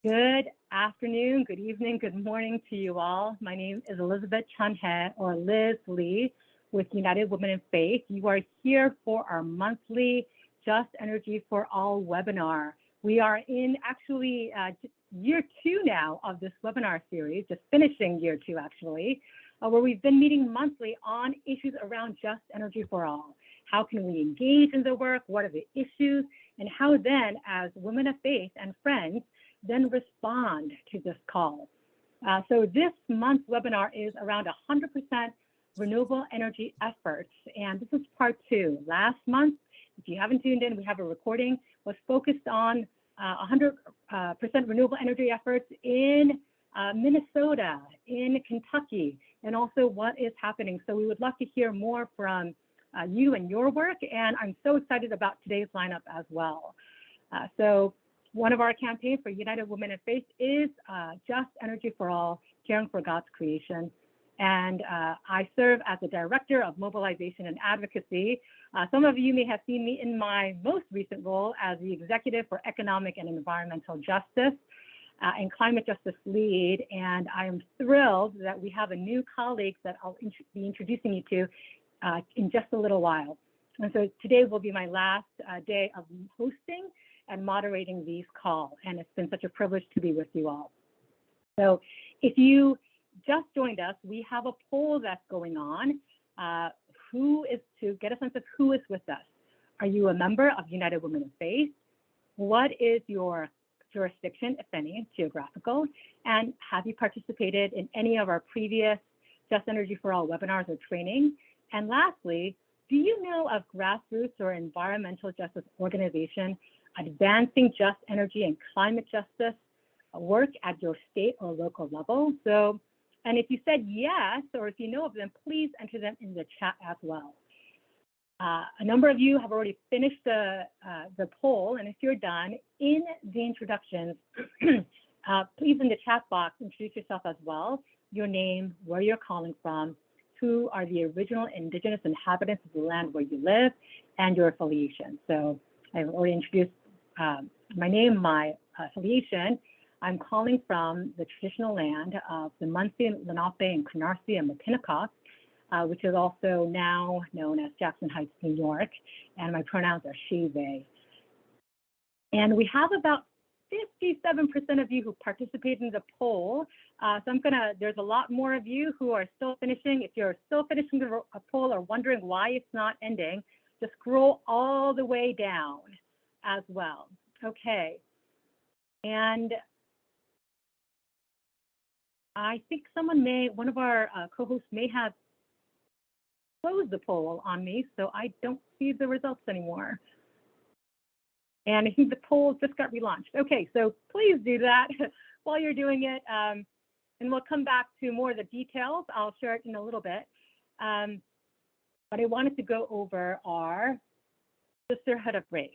Good afternoon, good evening, good morning to you all. My name is Elizabeth Chunhe, or Liz Lee, with United Women in Faith. You are here for our monthly Just Energy for All webinar. We are in actually year 2 now of this webinar series, just finishing year 2 actually, where we've been meeting monthly on issues around just energy for all. How can we engage in the work? What are the issues? And how then, as women of faith and friends, then respond to this call. So this month's webinar is around 100% renewable energy efforts, and this is part 2. Last month, if you haven't tuned in, we have a recording, was focused on 100% renewable energy efforts in Minnesota, in Kentucky, and also what is happening. So we would love to hear more from you and your work, and I'm so excited about today's lineup as well. So one of our campaigns for United Women in Faith is Just Energy for All, Caring for God's Creation. And I serve as the Director of Mobilization and Advocacy. Some of you may have seen me in my most recent role as the Executive for Economic and Environmental Justice and Climate Justice Lead. And I am thrilled that we have a new colleague that I'll be introducing you to in just a little while. And so today will be my last day of hosting and moderating these calls. And it's been such a privilege to be with you all. So if you just joined us, we have a poll that's going on. To get a sense of who is with us. Are you a member of United Women in Faith? What is your jurisdiction, if any, geographical? And have you participated in any of our previous Just Energy for All webinars or training? And lastly, do you know of grassroots or environmental justice organization advancing just energy and climate justice work at your state or local level? So, and if you said yes, or if you know of them, please enter them in the chat as well. A number of you have already finished the poll, and if you're done, in the introductions, please in the chat box, introduce yourself as well, your name, where you're calling from, who are the original indigenous inhabitants of the land where you live, and your affiliation. So I've already introduced my name, my affiliation. I'm calling from the traditional land of the Munsee, Lenape, and Canarsie and Mackinac, which is also now known as Jackson Heights, New York, and my pronouns are she, they. And we have about 57% of you who participated in the poll. So there's a lot more of you who are still finishing. If you're still finishing the poll or wondering why it's not ending, just scroll all the way down as well. Okay. And I think one of our co-hosts may have closed the poll on me, so I don't see the results anymore. And I think the poll just got relaunched. Okay, so please do that while you're doing it. And we'll come back to more of the details. I'll share it in a little bit. But I wanted to go over our sisterhood of race.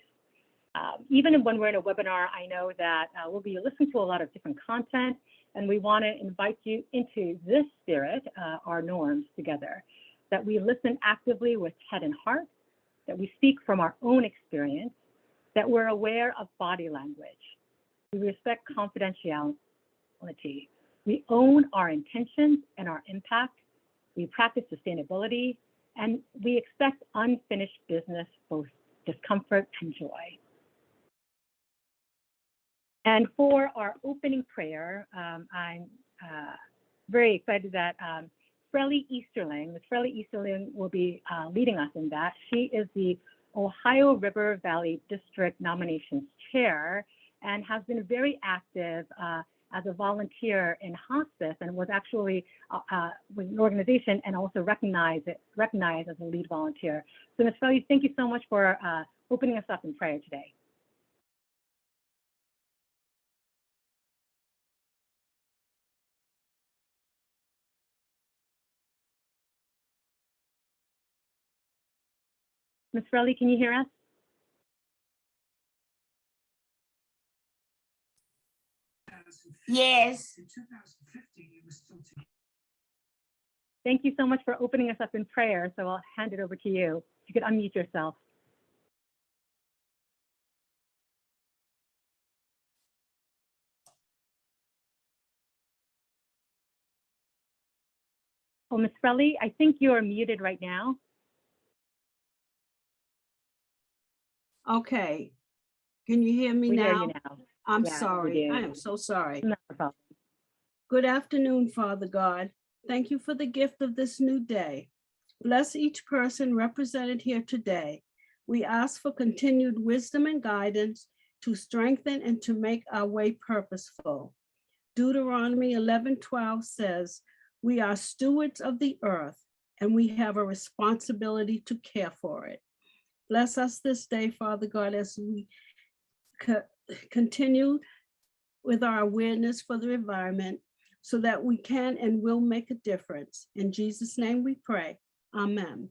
Even when we're in a webinar, I know that we'll be listening to a lot of different content, and we want to invite you into this spirit, our norms together, that we listen actively with head and heart, that we speak from our own experience, that we're aware of body language, we respect confidentiality, we own our intentions and our impact, we practice sustainability, and we expect unfinished business, both discomfort and joy. And for our opening prayer, I'm very excited that Frelly Easterling, Ms. Frelly Easterling will be leading us in that. She is the Ohio River Valley District Nominations Chair and has been very active as a volunteer in hospice and was actually with an organization and also recognized as a lead volunteer. So Ms. Frelly, thank you so much for opening us up in prayer today. Ms. Frelly, can you hear us? Yes. Thank you so much for opening us up in prayer. So I'll hand it over to you. If you could unmute yourself. Oh, Ms. Frelly, I think you're muted right now. Okay. Can you hear me We now? hear you now. I'm Yeah, we sorry. do. I am so sorry. Not a problem. Good afternoon, Father God. Thank you for the gift of this new day. Bless each person represented here today. We ask for continued wisdom and guidance to strengthen and to make our way purposeful. Deuteronomy 11:12 says, "We are stewards of the earth, and we have a responsibility to care for it." Bless us this day, Father God, as we continue with our awareness for the environment so that we can and will make a difference. In Jesus' name we pray. Amen.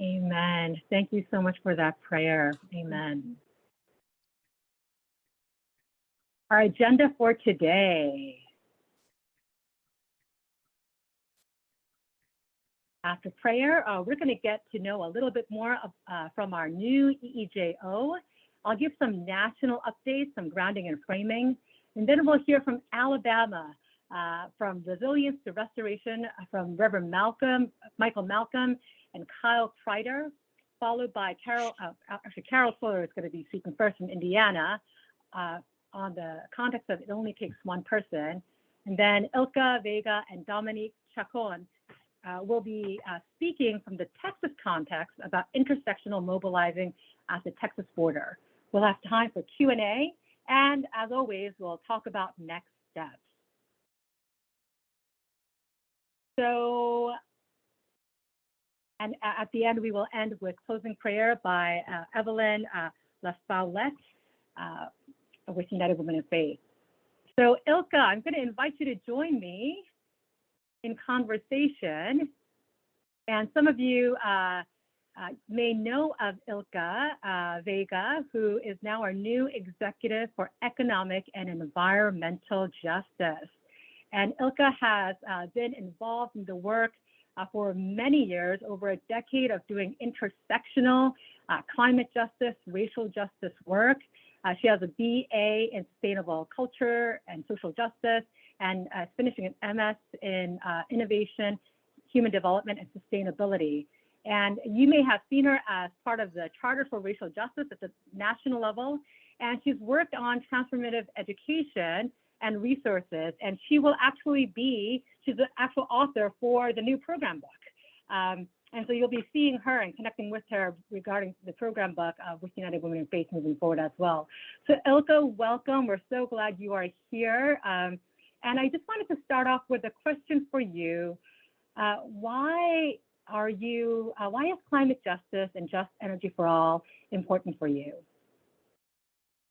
Amen. Thank you so much for that prayer. Amen. Our agenda for today. After prayer, we're going to get to know a little bit more from our new EEJO. I'll give some national updates, some grounding and framing, and then we'll hear from Alabama, from resilience to restoration, from Reverend Michael Malcolm, and Kyle Kreider, followed by Carol Fuller is going to be speaking first from Indiana on the context of it only takes one person, and then Ilka Vega and Dominique Chacon will be speaking from the Texas context about intersectional mobilizing at the Texas border. We'll have time for Q&A, and as always, we'll talk about next steps. So, and at the end, we will end with closing prayer by Evelyn Laspaulette with United Women in Faith. So, Ilka, I'm going to invite you to join me in conversation. And some of you may know of Ilka Vega, who is now our new executive for economic and environmental justice. And Ilka has been involved in the work for many years, over a decade of doing intersectional climate justice, racial justice work. She has a BA in sustainable culture and social justice, and finishing an MS in innovation, human development, and sustainability. And you may have seen her as part of the Charter for Racial Justice at the national level, and she's worked on transformative education and resources, and she will actually she's the actual author for the new program book. And so you'll be seeing her and connecting with her regarding the program book with United Women in Faith moving forward as well. So Ilka, welcome. We're so glad you are here. And I just wanted to start off with a question for you. Why is climate justice and just energy for all important for you?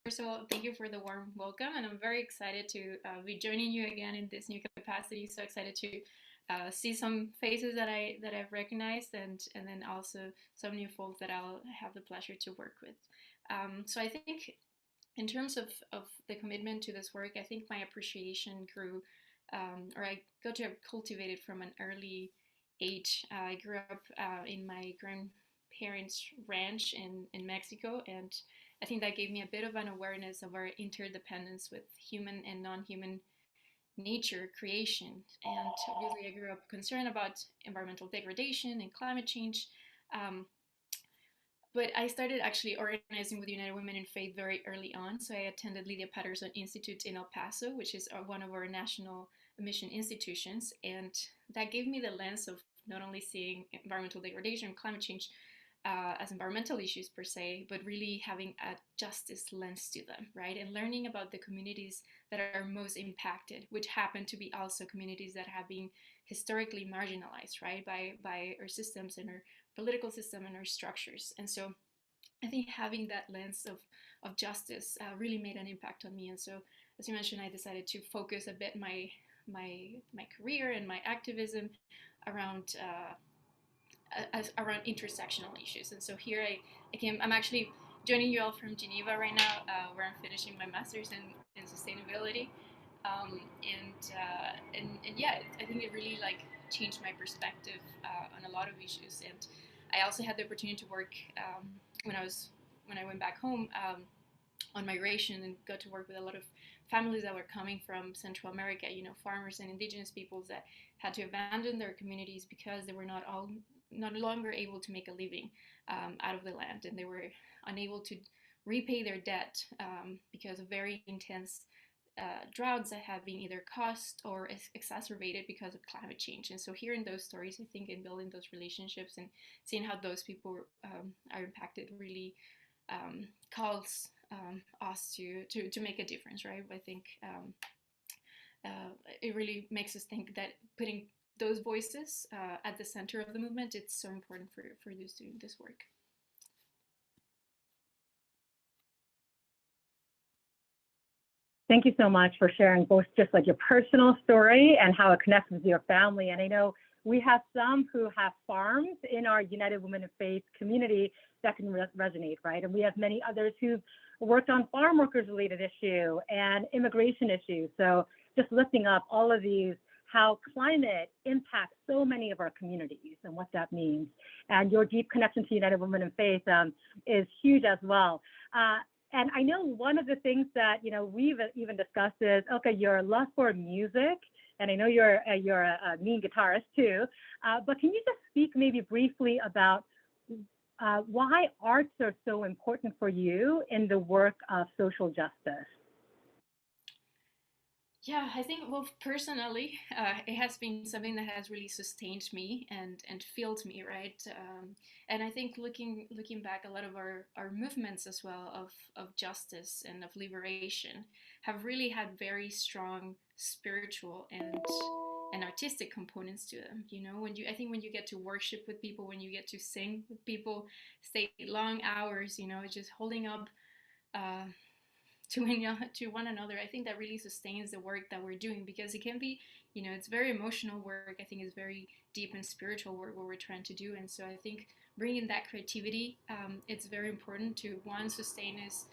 First of all, thank you for the warm welcome, and I'm very excited to be joining you again in this new capacity. So excited to see some faces that I've recognized, and then also some new folks that I'll have the pleasure to work with. So I think in terms of the commitment to this work, I think my appreciation grew, or I got to cultivate it from an early age. I grew up in my grandparents' ranch in Mexico, and I think that gave me a bit of an awareness of our interdependence with human and non-human nature creation. And obviously I grew up concerned about environmental degradation and climate change. But I started actually organizing with United Women in Faith very early on. So I attended Lydia Patterson Institute in El Paso, which is one of our national mission institutions. And that gave me the lens of not only seeing environmental degradation and climate change as environmental issues per se, but really having a justice lens to them, right? And learning about the communities that are most impacted, which happen to be also communities that have been historically marginalized, right, by our systems and our political system and our structures. And so I think having that lens of justice really made an impact on me. And so, as you mentioned, I decided to focus a bit my career and my activism around around intersectional issues. And so here I'm actually joining you all from Geneva right now, where I'm finishing my master's in sustainability. And yeah, I think it really like changed my perspective on a lot of issues. And I also had the opportunity to work when I went back home on migration, and got to work with a lot of families that were coming from Central America, farmers and indigenous peoples that had to abandon their communities because they were not longer able to make a living out of the land, and they were unable to repay their debt because of very intense droughts that have been either caused or exacerbated because of climate change. And so hearing those stories, I think, in building those relationships and seeing how those people are impacted really calls us to make a difference, right? I think it really makes us think that putting those voices at the center of the movement, it's so important for those doing this work. Thank you so much for sharing both just like your personal story and how it connects with your family. And I know we have some who have farms in our United Women in Faith community that can resonate, right? And we have many others who've worked on farm workers related issue and immigration issues. So just lifting up all of these, how climate impacts so many of our communities and what that means. And your deep connection to United Women in Faith is huge as well. And I know one of the things that we've even discussed is, okay, your love for music, and I know you're a mean guitarist too. But can you just speak maybe briefly about why arts are so important for you in the work of social justice? Yeah, I think, well, personally, it has been something that has really sustained me and filled me, right? And I think looking back, a lot of our movements as well of justice and of liberation have really had very strong spiritual and artistic components to them. I think when you get to worship with people, when you get to sing with people, stay long hours, just holding up to one another, I think that really sustains the work that we're doing, because it can be, it's very emotional work. I think it's very deep and spiritual work what we're trying to do. And so I think bringing that creativity, it's very important to, one, sustain us,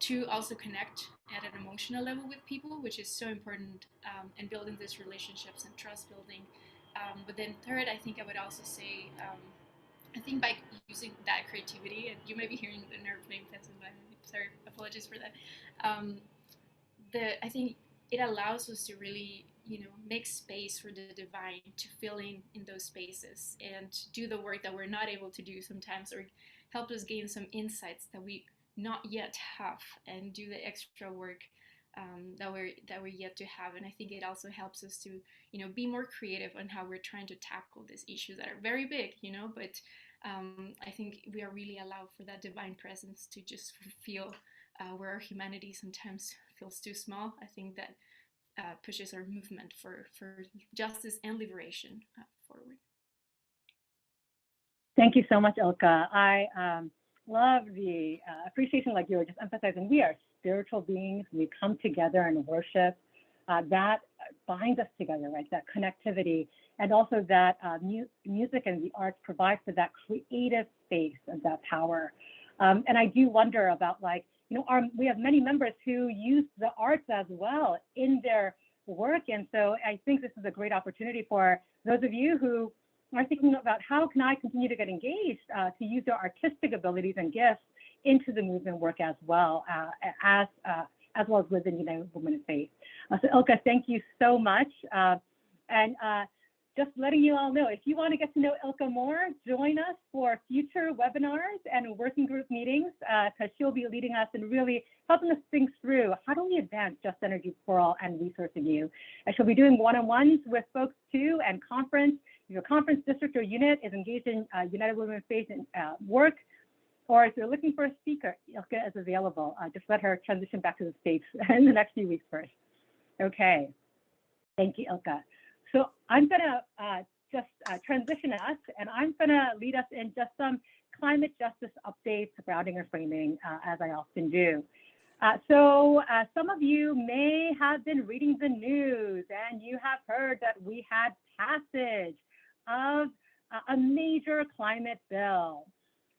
two, also connect at an emotional level with people, which is so important in building these relationships and trust building. But then third, I think I would also say, I think by using that creativity, and you may be hearing an airplane passing by. Sorry, apologies for that. Um, I think it allows us to really, make space for the divine to fill in those spaces and do the work that we're not able to do sometimes, or help us gain some insights that we not yet have, and do the extra work that we're yet to have. And I think it also helps us to, be more creative on how we're trying to tackle these issues that are very big, but I think we are really allowed for that divine presence to just feel where our humanity sometimes feels too small. I think that pushes our movement for justice and liberation forward. Thank you so much, Ilka. I love the appreciation, like you were just emphasizing. We are spiritual beings. We come together and worship. That binds us together, right? That connectivity, and also that music and the arts provide for that creative space and that power. And I do wonder about, like, we have many members who use the arts as well in their work. And so I think this is a great opportunity for those of you who are thinking about how can I continue to get engaged to use their artistic abilities and gifts into the movement work as well as well as within United Women in Faith. So Ilka, thank you so much. And just letting you all know, if you want to get to know Ilka more, join us for future webinars and working group meetings, because she'll be leading us and really helping us think through how do we advance just energy for all and resourcing you. And she'll be doing one-on-ones with folks too, and conference. If your conference district or unit is engaged in United Women in Faith and work, or if you're looking for a speaker, Ilka is available. Just let her transition back to the States in the next few weeks first. Okay, thank you, Ilka. So I'm gonna just transition us, and I'm gonna lead us in just some climate justice updates, grounding and framing, as I often do. So some of you may have been reading the news, and you have heard that we had passage of a major climate bill.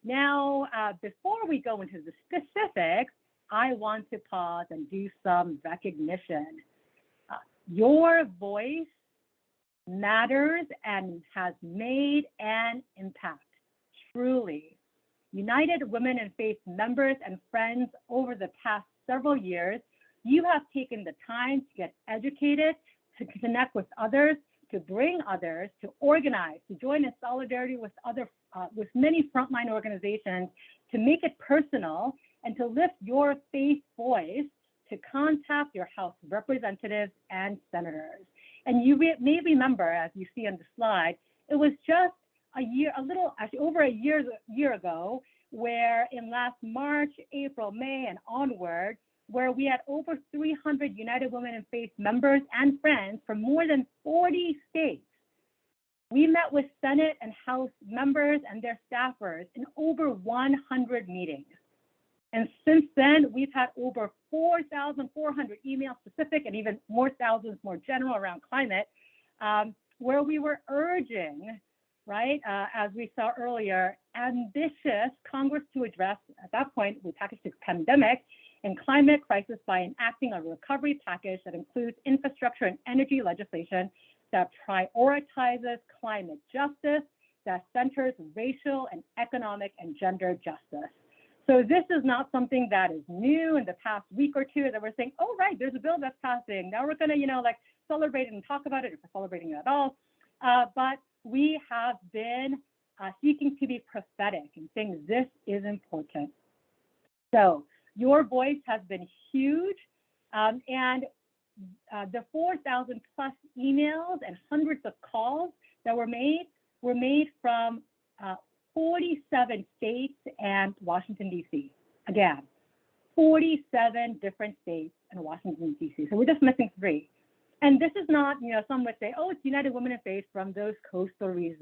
Now, before we go into the specifics, I want to pause and do some recognition. Your voice matters and has made an impact, truly. United Women in Faith members and friends over the past several years You have taken the time to get educated, to connect with others, to bring others, to organize, to join in solidarity with with many frontline organizations, to make it personal, and to lift your faith voice to contact your House representatives and senators. And you may remember, as you see on the slide, it was just over a year ago, where in last March, April, May, and onward, where we had over 300 United Women in Faith members and friends from more than 40 states. We met with Senate and House members and their staffers in over 100 meetings. And since then, we've had over 4,400 emails specific and even more thousands more general around climate, where we were urging, right, as we saw earlier, ambitious Congress to address, at that point, we packaged the pandemic and climate crisis by enacting a recovery package that includes infrastructure and energy legislation that prioritizes climate justice, that centers racial and economic and gender justice. So this is not something that is new in the past week or two that we're saying, oh, right, there's a bill that's passing. Now we're gonna, celebrate it and talk about it if we're celebrating it at all. But we have been seeking to be prophetic and saying this is important. So your voice has been huge, and the 4,000 plus emails and hundreds of calls that were made from 47 states and Washington, D.C. Again, 47 different states and Washington, D.C. So we're just missing 3. And this is not, some would say, oh, it's United Women in Faith from those coastal regions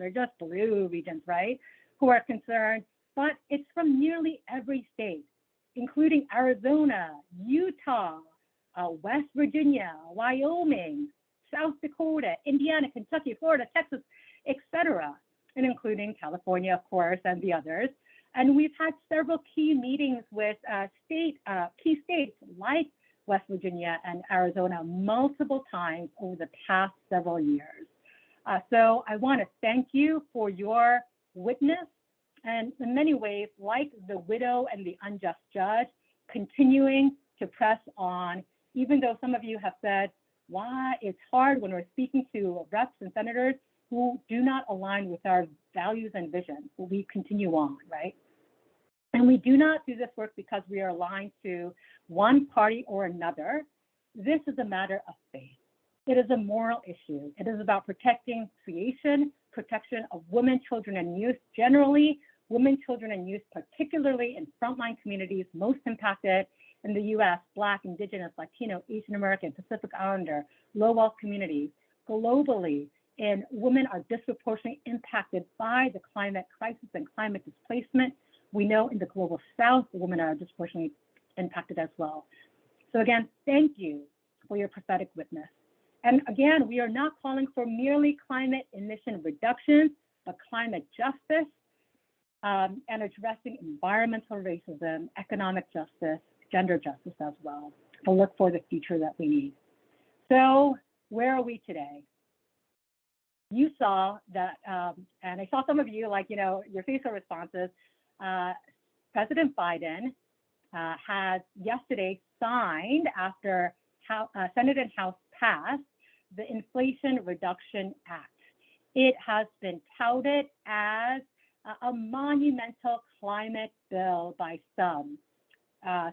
or just blue regions, right, who are concerned. But it's from nearly every state, including Arizona, Utah, West Virginia, Wyoming, South Dakota, Indiana, Kentucky, Florida, Texas, etc., and including California, of course, and the others. And we've had several key meetings with key states like West Virginia and Arizona multiple times over the past several years. So I want to thank you for your witness, and in many ways, like the widow and the unjust judge, continuing to press on, even though some of you have said, why it's hard when we're speaking to reps and senators who do not align with our values and visions. But we continue on, right? And we do not do this work because we are aligned to one party or another. This is a matter of faith. It is a moral issue. It is about protecting creation, protection of women, children, and youth generally, women, children, and youth, particularly in frontline communities most impacted in the US, Black, Indigenous, Latino, Asian American, Pacific Islander, low-wealth communities. Globally, and women are disproportionately impacted by the climate crisis and climate displacement. We know in the global South, the women are disproportionately impacted as well. So again, thank you for your prophetic witness. And again, we are not calling for merely climate emission reductions, but climate justice and addressing environmental racism, economic justice, gender justice as well, to look for the future that we need. So where are we today? You saw that, and I saw some of you, your facial responses. President Biden has yesterday signed, after Senate and House passed, the Inflation Reduction Act. It has been touted as a monumental climate bill by some.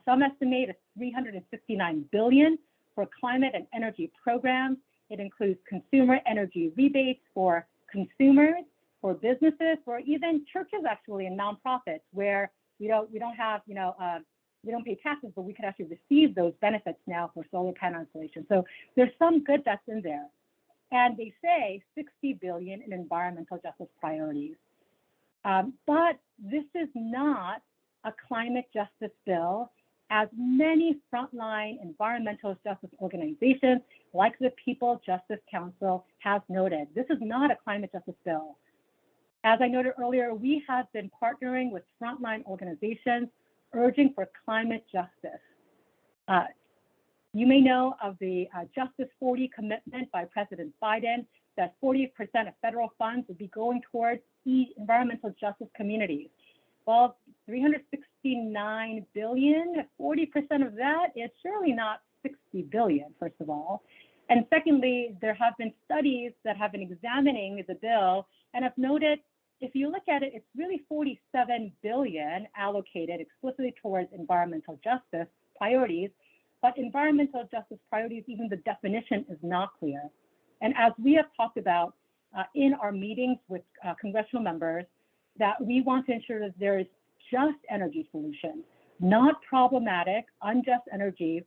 Some estimate $369 billion for climate and energy programs. It includes consumer energy rebates for consumers, for businesses, for even churches actually, and nonprofits, where we don't pay taxes, but we can actually receive those benefits now for solar panel installation. So there's some good that's in there. And they say $60 billion in environmental justice priorities. But this is not a climate justice bill, as many frontline environmental justice organizations, like the People Justice Council, have noted. This is not a climate justice bill. As I noted earlier, we have been partnering with frontline organizations urging for climate justice. You may know of the Justice 40 commitment by President Biden that 40% of federal funds would be going towards environmental justice communities. Well, $369 $59 billion. 40% of that is surely not 60 billion, first of all. And secondly, there have been studies that have been examining the bill and have noted, if you look at it, it's really 47 billion allocated explicitly towards environmental justice priorities, but environmental justice priorities, even the definition is not clear. And as we have talked about in our meetings with congressional members, that we want to ensure that there is just energy solutions, not problematic, unjust energy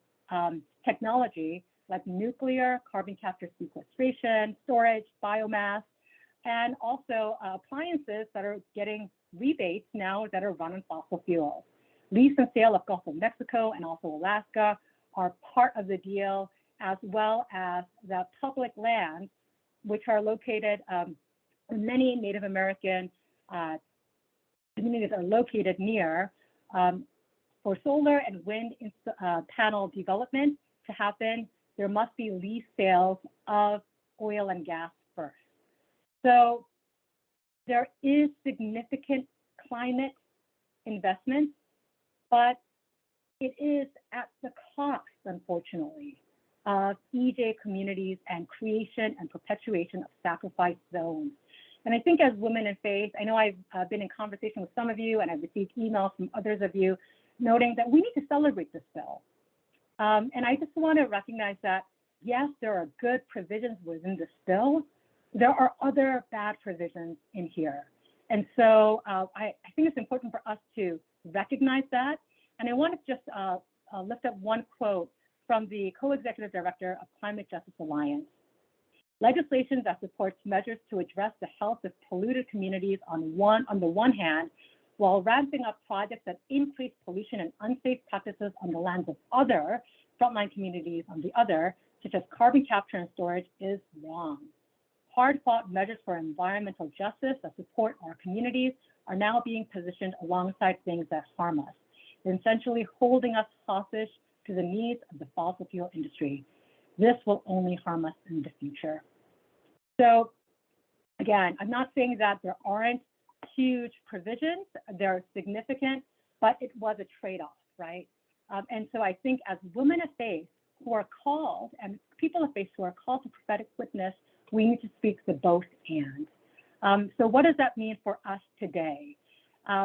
technology like nuclear, carbon capture sequestration, storage, biomass, and also appliances that are getting rebates now that are run on fossil fuels. Lease and sale of Gulf of Mexico and also Alaska are part of the deal, as well as the public lands, which are located, many Native American communities are located near. For solar and wind panel development to happen, there must be lease sales of oil and gas first. So there is significant climate investment, but it is at the cost, unfortunately, of EJ communities and creation and perpetuation of sacrifice zones. And I think as women in faith, I know I've been in conversation with some of you and I've received emails from others of you noting that we need to celebrate this bill. And I just want to recognize that, yes, there are good provisions within this bill. There are other bad provisions in here. And so I think it's important for us to recognize that. And I want to just lift up one quote from the co-executive director of Climate Justice Alliance. Legislation that supports measures to address the health of polluted communities on the one hand, while ramping up projects that increase pollution and unsafe practices on the lands of other frontline communities on the other, such as carbon capture and storage, is wrong. Hard-fought measures for environmental justice that support our communities are now being positioned alongside things that harm us, essentially holding us hostage to the needs of the fossil fuel industry. This will only harm us in the future. So again, I'm not saying that there aren't huge provisions, they're significant, but it was a trade-off, right? And so I think as women of faith who are called, and people of faith who are called to prophetic witness, we need to speak the both and. So what does that mean for us today?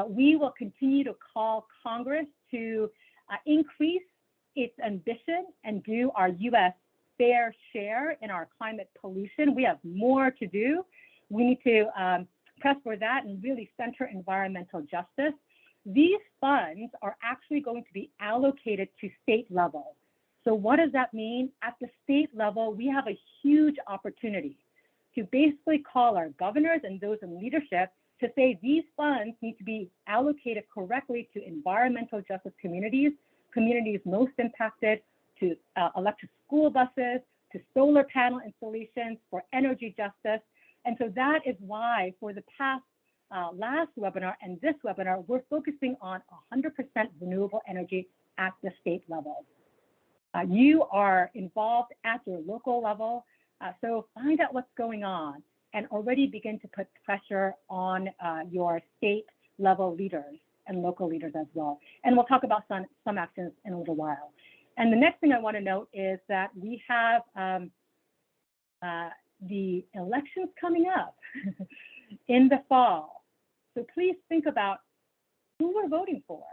We will continue to call Congress to increase its ambition and do our U.S. fair share in our climate pollution. We have more to do. We need to press for that and really center environmental justice. These funds are actually going to be allocated to state level. So what does that mean? At the state level, we have a huge opportunity to basically call our governors and those in leadership to say these funds need to be allocated correctly to environmental justice communities, communities most impacted, to electric school buses, to solar panel installations, for energy justice. And so that is why for the past last webinar and this webinar, we're focusing on 100% renewable energy at the state level. You are involved at your local level, so find out what's going on and already begin to put pressure on your state level leaders and local leaders as well. And we'll talk about some actions in a little while. And the next thing I want to note is that we have the elections coming up in the fall. So please think about who we're voting for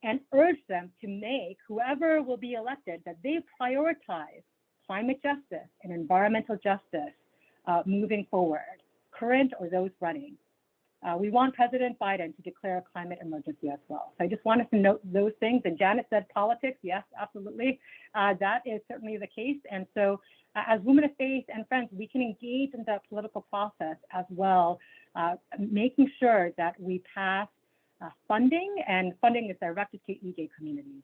and urge them to make, whoever will be elected, that they prioritize climate justice and environmental justice moving forward, current or those running. We want President Biden to declare a climate emergency as well. So I just wanted to note those things. And Janet said politics. Yes, absolutely. That is certainly the case. And so as women of faith and friends, we can engage in the political process as well, making sure that we pass funding, and funding is directed to EJ communities.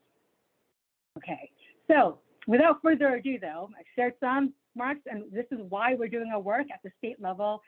Okay, so without further ado though, I shared some marks, and this is why we're doing our work at the state level.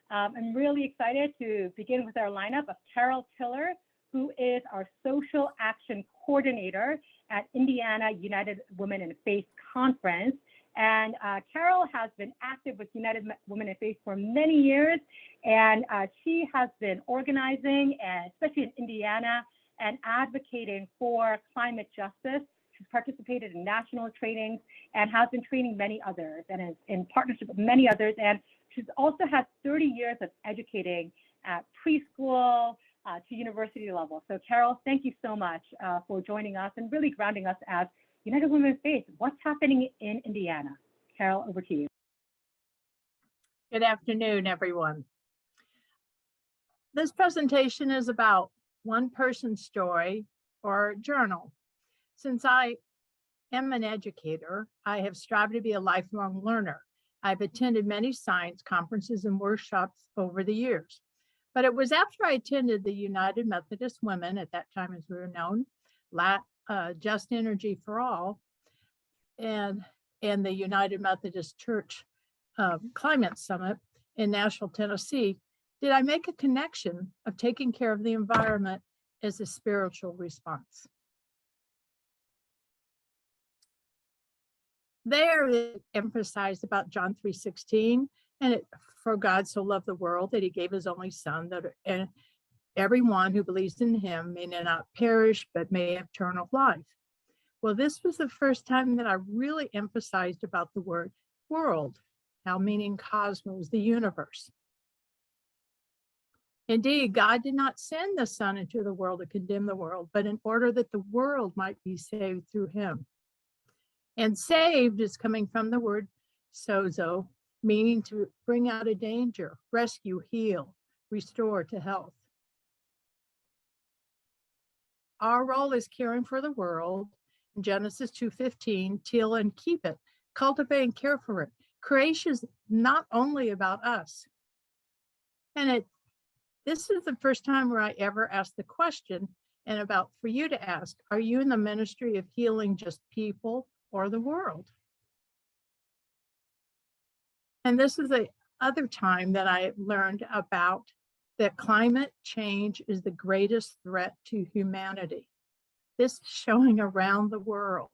I'm really excited to begin with our lineup of Carol Tiller, who is our Social Action Coordinator at Indiana United Women in Faith Conference. And Carol has been active with United Women in Faith for many years, and she has been organizing, and especially in Indiana, and advocating for climate justice. She's participated in national trainings and has been training many others and is in partnership with many others. And she's also had 30 years of educating at preschool to university level. So Carol, thank you so much for joining us and really grounding us as United Women in Faith. What's happening in Indiana? Carol, over to you. Good afternoon, everyone. This presentation is about one person's story or journal. Since I am an educator, I have strived to be a lifelong learner. I've attended many science conferences and workshops over the years. But it was after I attended the United Methodist Women, at that time as we were known, Just Energy for All, and the United Methodist Church Climate Summit in Nashville, Tennessee, did I make a connection of taking care of the environment as a spiritual response. There it emphasized about John 3:16, and for God so loved the world that he gave his only son, that everyone who believes in him may not perish, but may have eternal life. Well, this was the first time that I really emphasized about the word world, now meaning cosmos, the universe. Indeed, God did not send the Son into the world to condemn the world, but in order that the world might be saved through him. And saved is coming from the word sozo, meaning to bring out of danger, rescue, heal, restore to health. Our role is caring for the world. In Genesis 2:15, till and keep it, cultivate and care for it. Creation is not only about us. And this is the first time where I ever asked the question, and about for you to ask, are you in the ministry of healing just people or the world? And this is the other time that I learned about that climate change is the greatest threat to humanity. This is showing around the world.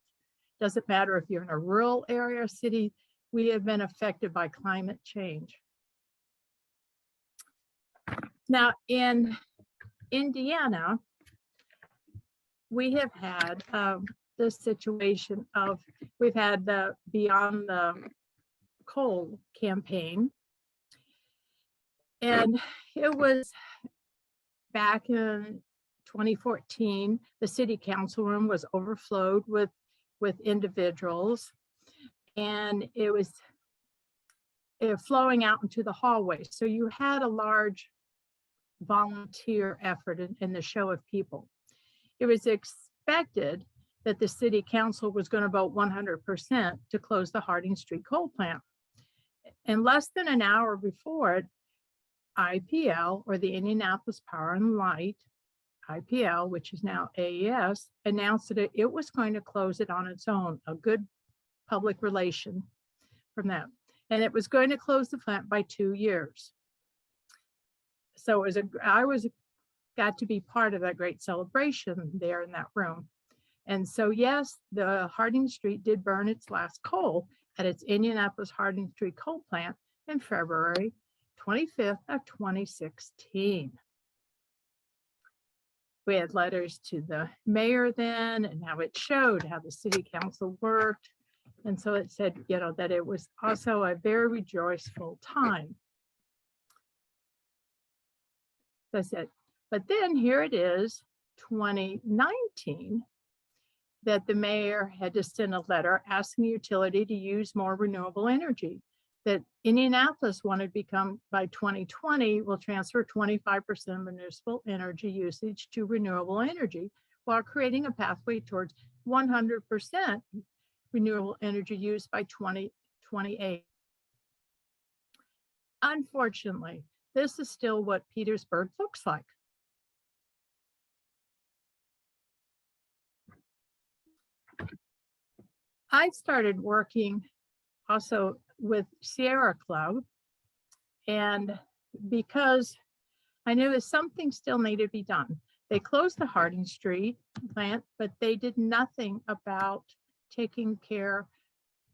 Doesn't matter if you're in a rural area or city, we have been affected by climate change. Now, in Indiana, we have had this situation of, we've had the Beyond the Coal campaign. And it was back in 2014, the city council room was overflowed with individuals, and it was flowing out into the hallway. So you had a large volunteer effort in the show of people. It was expected that the city council was going to vote 100% to close the Harding Street coal plant. And less than an hour before it, IPL, or the Indianapolis Power and Light, IPL, which is now AES, announced that it was going to close it on its own, a good public relation from that. And it was going to close the plant by 2 years. So I got to be part of that great celebration there in that room. And so, yes, the Harding Street did burn its last coal at its Indianapolis Harding Street coal plant in February 25th of 2016. We had letters to the mayor then, and how it showed how the city council worked. And so it said, that it was also a very rejoiceful time. So I said, but then here it is, 2019, that the mayor had to send a letter asking the utility to use more renewable energy, that Indianapolis wanted to become, by 2020, will transfer 25% of municipal energy usage to renewable energy while creating a pathway towards 100% renewable energy use by 2028. Unfortunately, this is still what Petersburg looks like. I started working also with Sierra Club, and because I knew that something still needed to be done. They closed the Harding Street plant, but they did nothing about taking care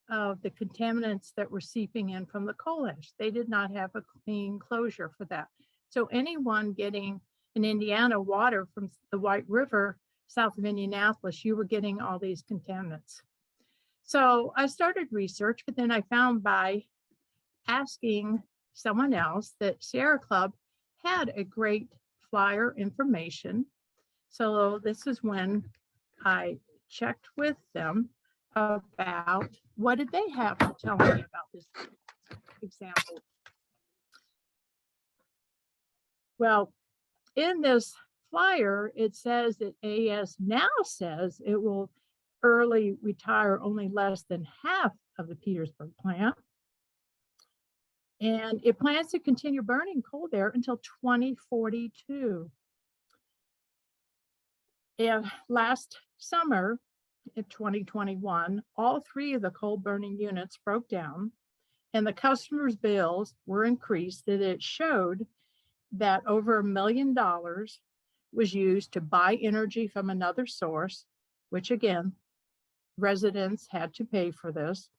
of the contaminants that were seeping in from the coal ash. They did not have a clean closure for that. So anyone getting in Indiana, water from the White River south of Indianapolis, you were getting all these contaminants. So I started research, but then I found by asking someone else that Sierra Club had a great flyer information. So this is when I checked with them about what did they have to tell me about this example. Well, in this flyer, it says that AES now says it will early retire only less than half of the Petersburg plant. And it plans to continue burning coal there until 2042. And last summer, in 2021, all 3 of the coal burning units broke down and the customers' bills were increased, that it showed that over $1 million was used to buy energy from another source, which again, residents had to pay for this.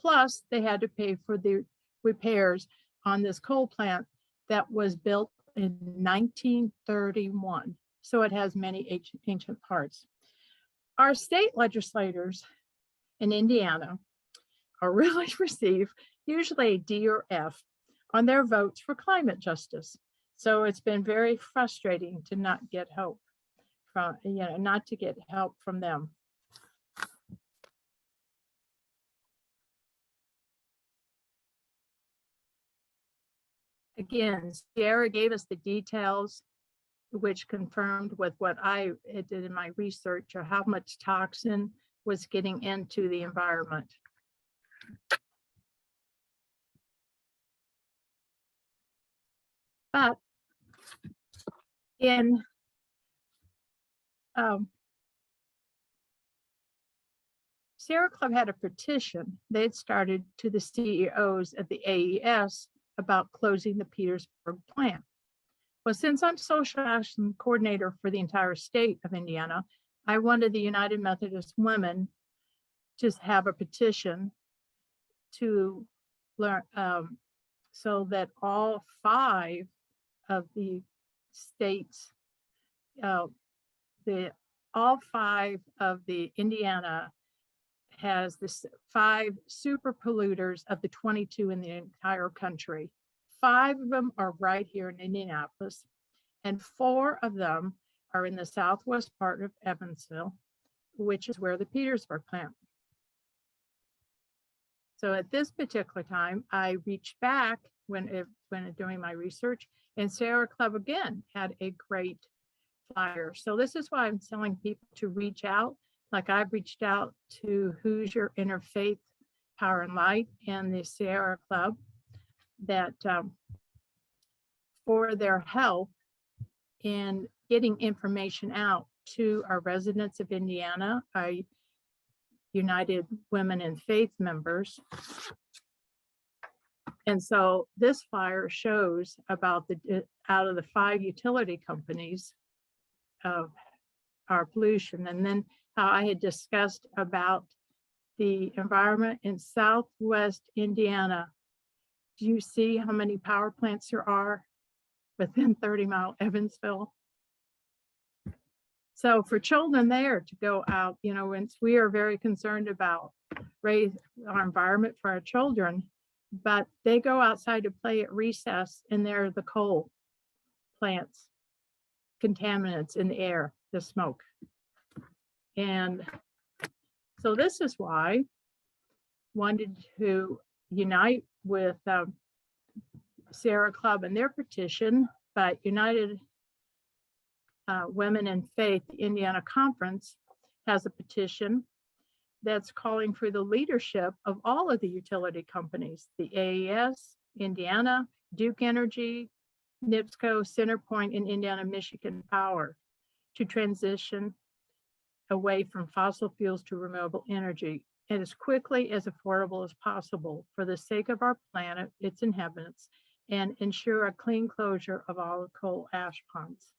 Plus, they had to pay for the repairs on this coal plant that was built in 1931. So it has many ancient parts. Our state legislators in Indiana are really receive usually a D or F on their votes for climate justice. So it's been very frustrating to not get help from, not to get help from them. Again, Sierra gave us the details, which confirmed with what I did in my research, or how much toxin was getting into the environment. But in Sierra Club had a petition they'd started to the CEOs of the AES about closing the Petersburg plant. Well, since I'm social action coordinator for the entire state of Indiana, I wanted the United Methodist Women to have a petition to learn, so that all 5 of the states, all 5 of the Indiana has this 5 super polluters of the 22 in the entire country. 5 of them are right here in Indianapolis, and 4 of them are in the southwest part of Evansville, which is where the Petersburg plant. So at this particular time, I reached back when doing my research, and Sierra Club again had a great flyer. So this is why I'm telling people to reach out. Like I've reached out to Hoosier Interfaith Power and Light and the Sierra Club, that for their help in getting information out to our residents of Indiana, our United Women in Faith members. And so this flyer shows about out of the 5 utility companies of our pollution, and then how I had discussed about the environment in Southwest Indiana. Do you see how many power plants there are within 30-mile Evansville? So for children there to go out, we are very concerned about our environment for our children, but they go outside to play at recess, and there are the coal plants, contaminants in the air, the smoke. And so this is why I wanted to unite with Sierra Club and their petition, but United Women in Faith, the Indiana Conference, has a petition that's calling for the leadership of all of the utility companies, the AES, Indiana, Duke Energy, NIPSCO, CenterPoint, and Indiana Michigan Power, to transition away from fossil fuels to renewable energy, and as quickly as affordable as possible for the sake of our planet, its inhabitants, and ensure a clean closure of all the coal ash ponds.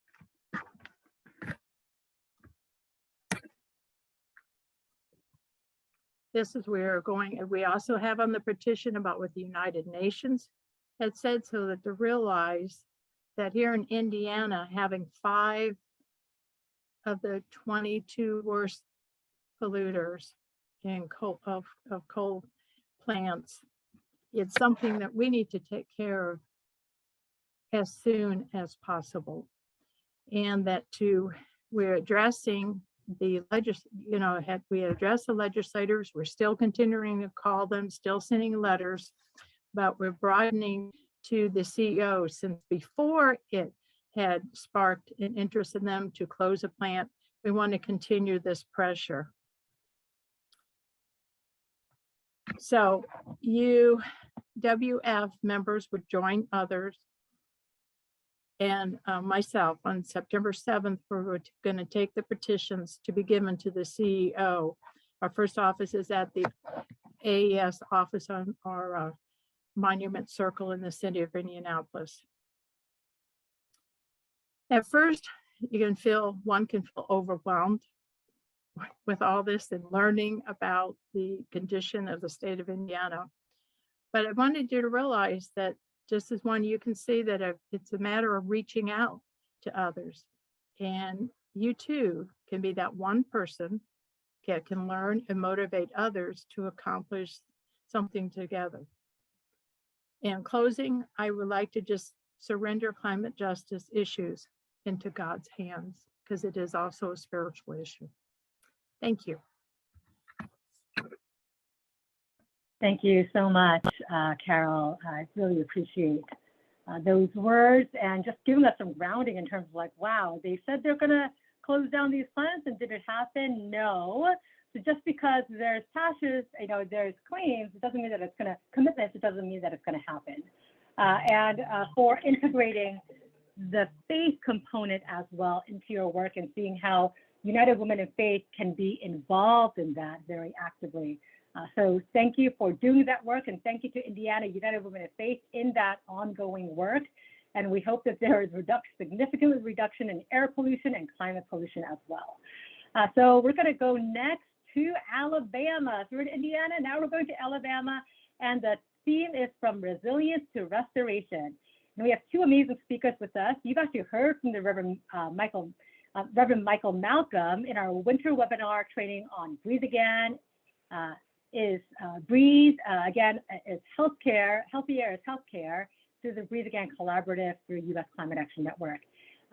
This is where we're going. And we also have on the petition about what the United Nations had said, so that to realize that here in Indiana, having 5 of the 22 worst polluters in coal plants, it's something that we need to take care of as soon as possible. And that we're addressing we address the legislators, we're still continuing to call them, still sending letters, but we're broadening to the CEO, since before it had sparked an interest in them to close a plant. We want to continue this pressure. So UWF members would join others and myself on September 7th, we're going to take the petitions to be given to the CEO. Our first office is at the AES office on our Monument Circle in the city of Indianapolis. At first, one can feel overwhelmed with all this and learning about the condition of the state of Indiana. But I wanted you to realize that just as one, you can see that it's a matter of reaching out to others. And you too can be that one person that can learn and motivate others to accomplish something together. In closing, I would like to just surrender climate justice issues into God's hands, because it is also a spiritual issue. Thank you. Thank you so much, Carol. I really appreciate those words and just giving us some grounding in terms of like, wow, they said they're going to close down these plants, and did it happen? No. So just because there's passions, there's claims, it doesn't mean that it's going to commitments. It doesn't mean that it's going to happen. And for integrating the faith component as well into your work and seeing how United Women in Faith can be involved in that very actively. So thank you for doing that work, and thank you to Indiana United Women in Faith in that ongoing work. And we hope that there is significant reduction in air pollution and climate pollution as well. So we're going to go next to Alabama. So we're in Indiana, now we're going to Alabama, and the theme is From Resilience to Restoration. And we have 2 amazing speakers with us. You've actually heard from the Reverend Michael Malcolm in our winter webinar training on Breathe Again. Breathe again is healthcare, healthy air is healthcare, through the Breathe Again Collaborative through U.S. Climate Action Network.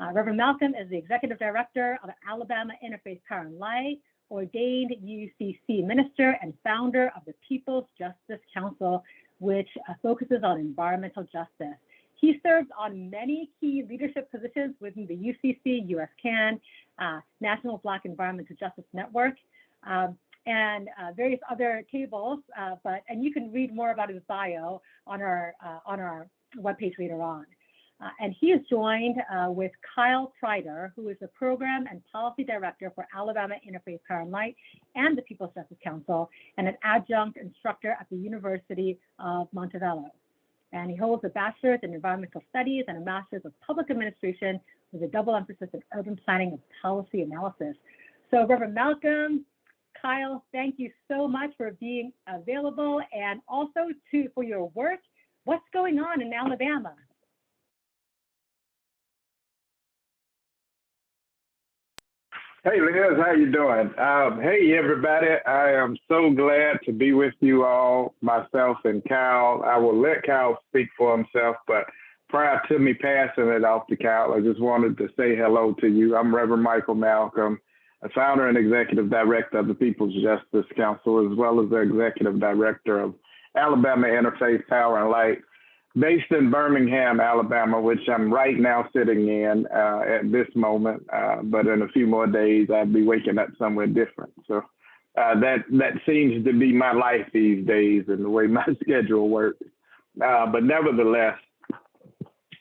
Reverend Malcolm is the Executive Director of Alabama Interfaith Power and Light, ordained UCC minister and founder of the People's Justice Council, which focuses on environmental justice. He serves on many key leadership positions within the UCC, USCAN, National Black Environmental Justice Network, and various other tables. And you can read more about his bio on our webpage later on. And he is joined with Kyle Trider, who is the Program and Policy Director for Alabama Interfaith Power and Light and the People's Justice Council, and an adjunct instructor at the University of Montevallo. And he holds a bachelor's in environmental studies and a master's of public administration with a double emphasis in urban planning and policy analysis. So Reverend Malcolm, Kyle, thank you so much for being available, and also for your work. What's going on in Alabama? Hey Liz, how you doing? Hey everybody, I am so glad to be with you all, myself and Kyle. I will let Kyle speak for himself, but prior to me passing it off to Kyle, I just wanted to say hello to you. I'm Reverend Michael Malcolm, a founder and executive director of the People's Justice Council, as well as the executive director of Alabama Interfaith Power and Light, based in Birmingham, Alabama, which I'm right now sitting in at this moment. But in a few more days, I'll be waking up somewhere different. So that seems to be my life these days and the way my schedule works. But nevertheless,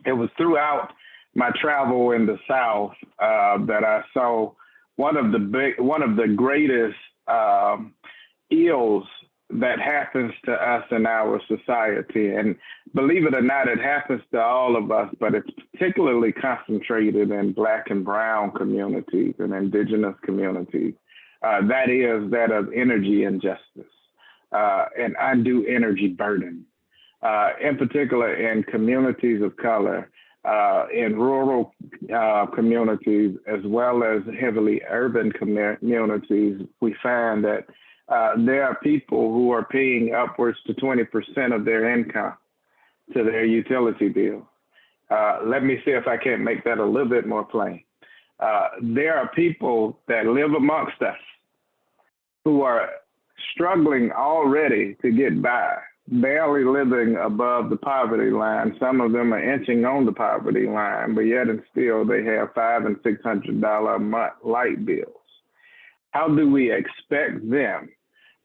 it was throughout my travel in the South that I saw one of the greatest ills that happens to us in our society. And believe it or not, it happens to all of us, but it's particularly concentrated in Black and Brown communities and indigenous communities. That is that of energy injustice and undue energy burden. In particular, in communities of color, in rural communities as well as heavily urban communities, we find that there are people who are paying upwards to 20% of their income to their utility bill. Let me see if I can't make that a little bit more plain. There are people that live amongst us who are struggling already to get by, barely living above the poverty line. Some of them are inching on the poverty line, but yet and still they have $500 and $600 a month light bills. How do we expect them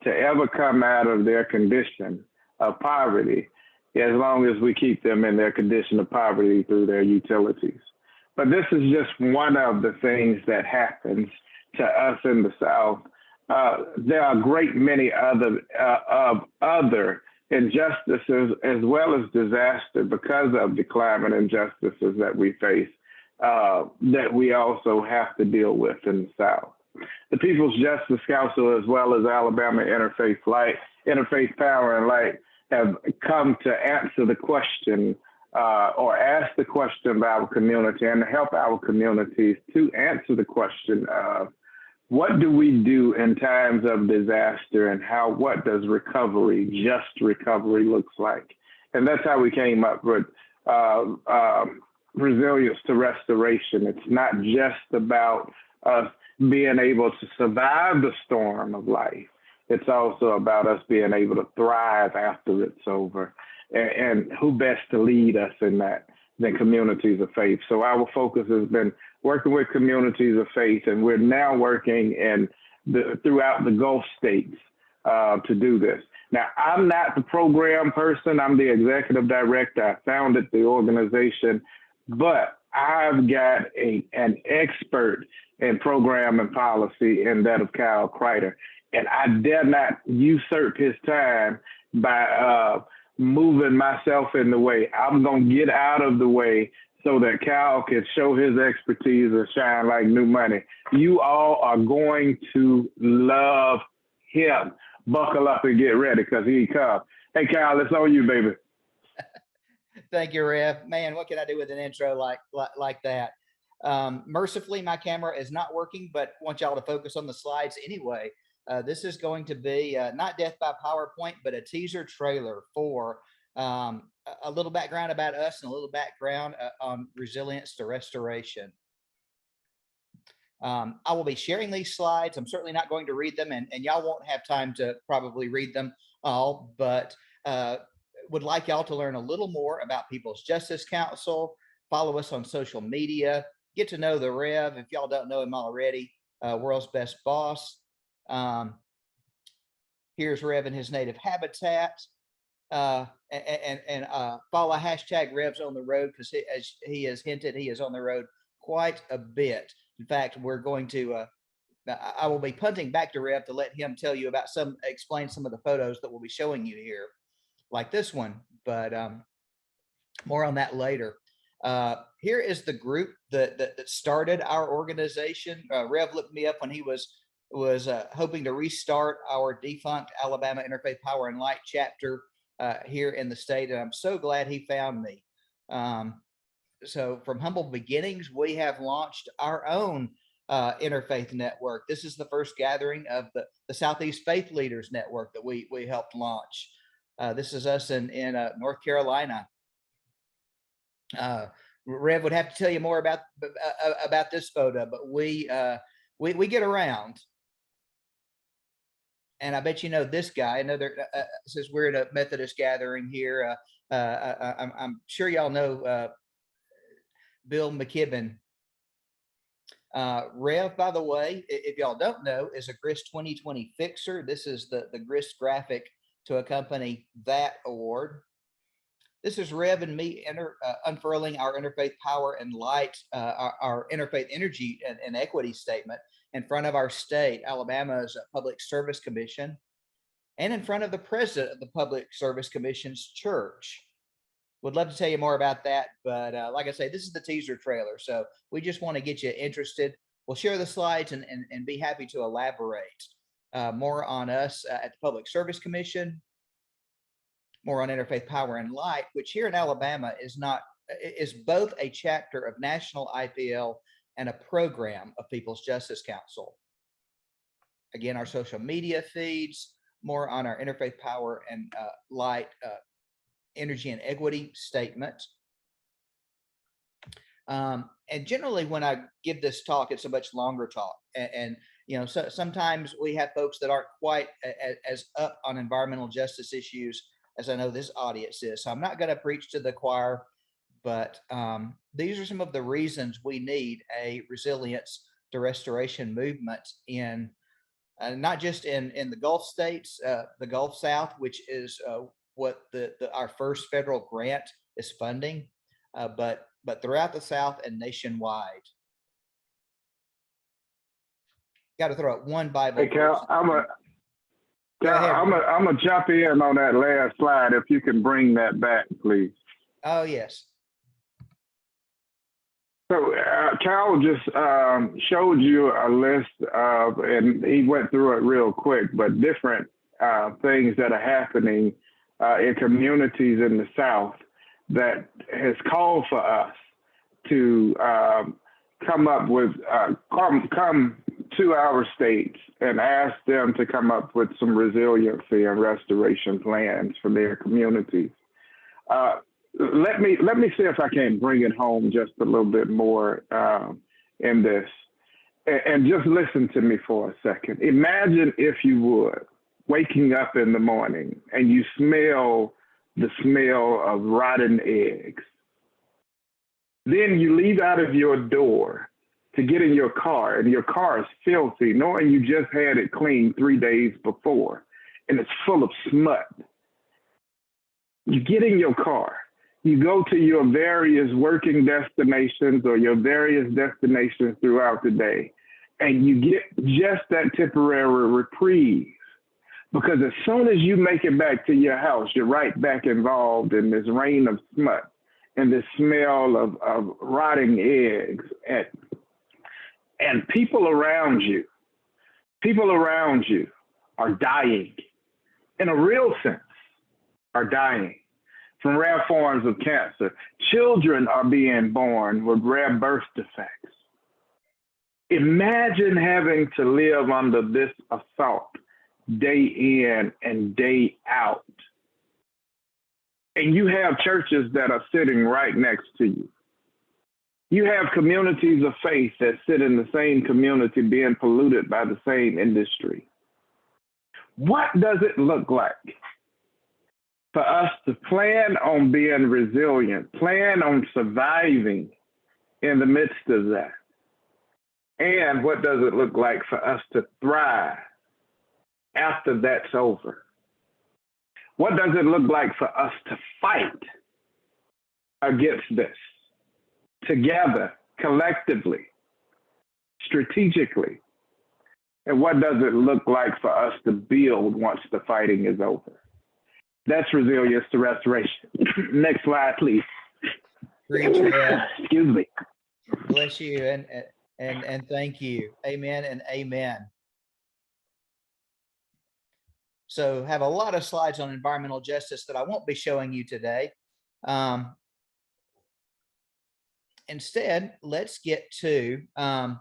to ever come out of their condition of poverty as long as we keep them in their condition of poverty through their utilities? But this is just one of the things that happens to us in the South. There are a great many other injustices as well as disaster because of the climate injustices that we face that we also have to deal with in the South. The People's Justice Council, as well as Alabama Interfaith Power and Light, have come to answer the question or ask the question of our community and to help our communities to answer the question of what do we do in times of disaster and what does recovery, just recovery, looks like? And that's how we came up with resilience to restoration. It's not just about us being able to survive the storm of life. It's also about us being able to thrive after it's over. And who best to lead us in that than communities of faith? So our focus has been working with communities of faith, and we're now working throughout the Gulf states to do this. Now, I'm not the program person. I'm the executive director. I founded the organization, but I've got an expert in program and policy, and that of Kyle Kreider. And I dare not usurp his time by moving myself in the way. I'm going to get out of the way so that Kyle can show his expertise and shine like new money. You all are going to love him. Buckle up and get ready because he comes. Hey, Kyle, it's on you, baby. Thank you, Rev. Man, what can I do with an intro like that? Mercifully, my camera is not working, but I want y'all to focus on the slides anyway. This is going to be not death by PowerPoint, but a teaser trailer for a little background about us and a little background on resilience to restoration. I will be sharing these slides. I'm certainly not going to read them, and y'all won't have time to probably read them all, but would like y'all to learn a little more about People's Justice Council, follow us on social media, get to know the Rev if y'all don't know him already, world's best boss. Here's Rev in his native habitat, and follow hashtag Rev's on the road because as he has hinted, he is on the road quite a bit. In fact, we're going to, I will be punting back to Rev to let him tell you about explain some of the photos that we'll be showing you here, like this one, but more on that later. Here is the group that started our organization. Rev looked me up when he was hoping to restart our defunct Alabama Interfaith Power and Light chapter here in the state, and I'm so glad he found me. So from humble beginnings, we have launched our own interfaith network. This is the first gathering of the Southeast Faith Leaders Network that we helped launch. This is us in North Carolina. Rev would have to tell you more about this photo, but we get around. And I bet you know this guy. Another says we're at a Methodist gathering here. I'm sure y'all know Bill McKibben. Rev, by the way, if y'all don't know, is a GRIS 2020 fixer. This is the GRIS graphic to accompany that award. This is Rev and me unfurling our interfaith power and light, our interfaith energy and equity statement in front of our state, Alabama's Public Service Commission, and in front of the president of the Public Service Commission's church. Would love to tell you more about that, but like I say, this is the teaser trailer, so we just want to get you interested. We'll share the slides and be happy to elaborate more on us at the Public Service Commission, more on interfaith power and light, which here in Alabama is not is both a chapter of National IPL and a program of People's Justice Council. Again, our social media feeds, more on our Interfaith Power and Light Energy and Equity statement. And generally, when I give this talk, it's a much longer talk. And you know, so sometimes we have folks that aren't quite as up on environmental justice issues as I know this audience is. So I'm not going to preach to the choir, but these are some of the reasons we need a resilience to restoration movement in not just in the Gulf states, the Gulf South, which is what our first federal grant is funding, but throughout the South and nationwide. Got to throw out one Bible. Hey, Cal, I'm gonna jump in on that last slide. If you can bring that back, please. Oh, yes. So Cal just showed you a list of, and he went through it real quick, but different things that are happening in communities in the South that has called for us to come up with, come to our states and ask them to come up with some resiliency and restoration plans for their communities. Let me see if I can bring it home just a little bit more in this, and just listen to me for a second. Imagine, if you would, waking up in the morning and you smell the smell of rotten eggs. Then you leave out of your door to get in your car, and your car is filthy, knowing you just had it cleaned 3 days before, and it's full of smut. You get in your car, you go to your various working destinations or your various destinations throughout the day, and you get just that temporary reprieve. Because as soon as you make it back to your house, you're right back involved in this rain of smut and this smell of rotting eggs. And people around you are dying, in a real sense, are dying from rare forms of cancer. Children are being born with rare birth defects. Imagine having to live under this assault day in and day out. And you have churches that are sitting right next to you. You have communities of faith that sit in the same community being polluted by the same industry. What does it look like for us to plan on being resilient, plan on surviving in the midst of that? And what does it look like for us to thrive after that's over? What does it look like for us to fight against this together, collectively, strategically? And what does it look like for us to build once the fighting is over? That's resilience to restoration. Next slide, please. Excuse me. Bless you and thank you. Amen and amen. So have a lot of slides on environmental justice that I won't be showing you today. Instead, let's get to a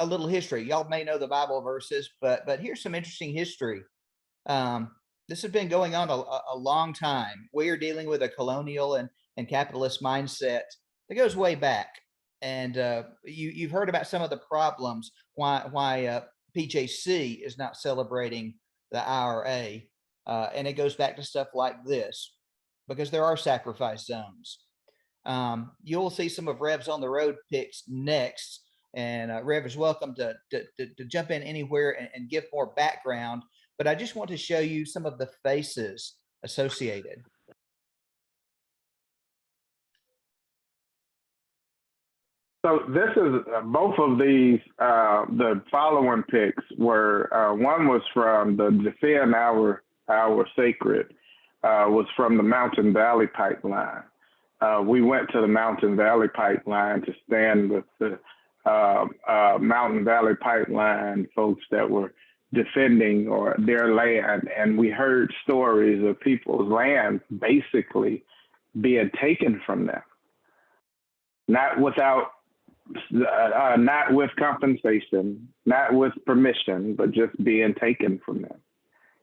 little history. Y'all may know the Bible verses, but here's some interesting history. This has been going on a long time. We are dealing with a colonial and capitalist mindset that goes way back. And you've heard about some of the problems, why PJC is not celebrating the IRA. And it goes back to stuff like this, because there are sacrifice zones. You'll see some of Rev's on the road picks next. And Rev is welcome to jump in anywhere and give more background. But I just want to show you some of the faces associated. So this is both of these, the following picks were, one was from the Defend Our Sacred, was from the Mountain Valley Pipeline. We went to the Mountain Valley Pipeline to stand with the Mountain Valley Pipeline folks that were defending their land, and we heard stories of people's land basically being taken from them, not without, not with compensation, not with permission, but just being taken from them.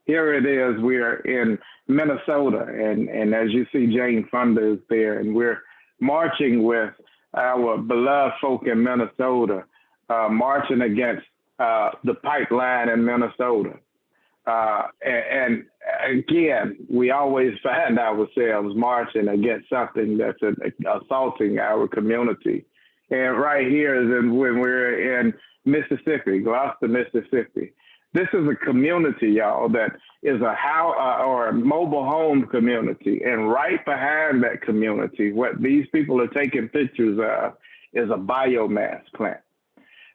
Here it is, we're in Minnesota, and as you see, Jane Fonda is there, and we're marching with our beloved folk in Minnesota, marching against the pipeline in Minnesota. And again, we always find ourselves marching against something that's assaulting our community. And right here is when we're in Mississippi, Gloucester, Mississippi. This is a community, y'all, that is a house or a mobile home community. And right behind that community, what these people are taking pictures of is a biomass plant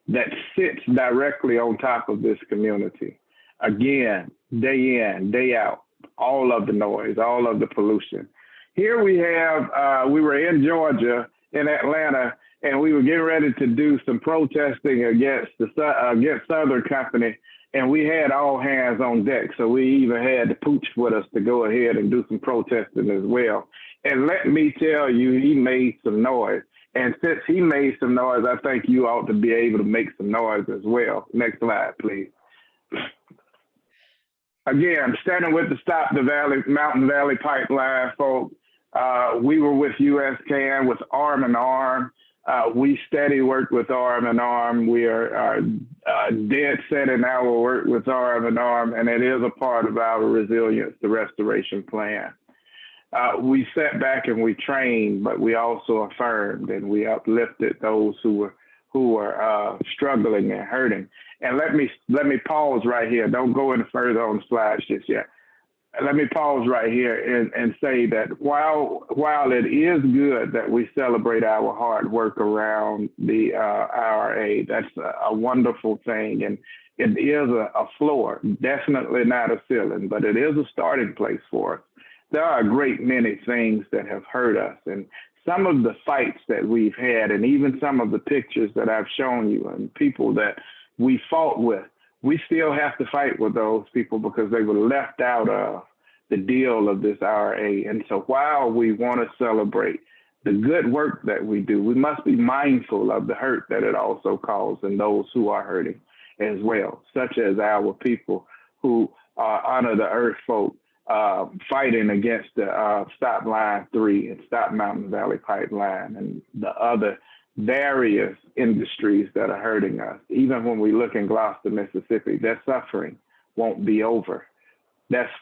that sits directly on top of this community. Again, day in, day out, all of the noise, all of the pollution. Here we have, we were in Georgia, in Atlanta, and we were getting ready to do some protesting against Southern Company, and we had all hands on deck. So we even had the pooch with us to go ahead and do some protesting as well. And let me tell you, he made some noise. And since he made some noise, I think you ought to be able to make some noise as well. Next slide, please. Again, standing with the Stop the Valley, Mountain Valley Pipeline folks. We were with USCAN with Arm in Arm. We steady work with Arm in Arm. We are dead set in our work with Arm in Arm, and it is a part of our resilience, the restoration plan. We sat back and we trained, but we also affirmed and we uplifted those who were struggling and hurting. And let me pause right here. Don't go any further on the slides just yet. Let me pause right here and say that while it is good that we celebrate our hard work around the IRA, that's a wonderful thing. And it is a floor, definitely not a ceiling, but it is a starting place for us. There are a great many things that have hurt us, and some of the fights that we've had, and even some of the pictures that I've shown you and people that we fought with, we still have to fight with those people because they were left out of the deal of this IRA. And so while we want to celebrate the good work that we do, we must be mindful of the hurt that it also causes and those who are hurting as well, such as our people who honor the earth folk, fighting against the Stop Line 3 and Stop Mountain Valley Pipeline and the other various industries that are hurting us. Even when we look in Gloucester, Mississippi, their suffering won't be over.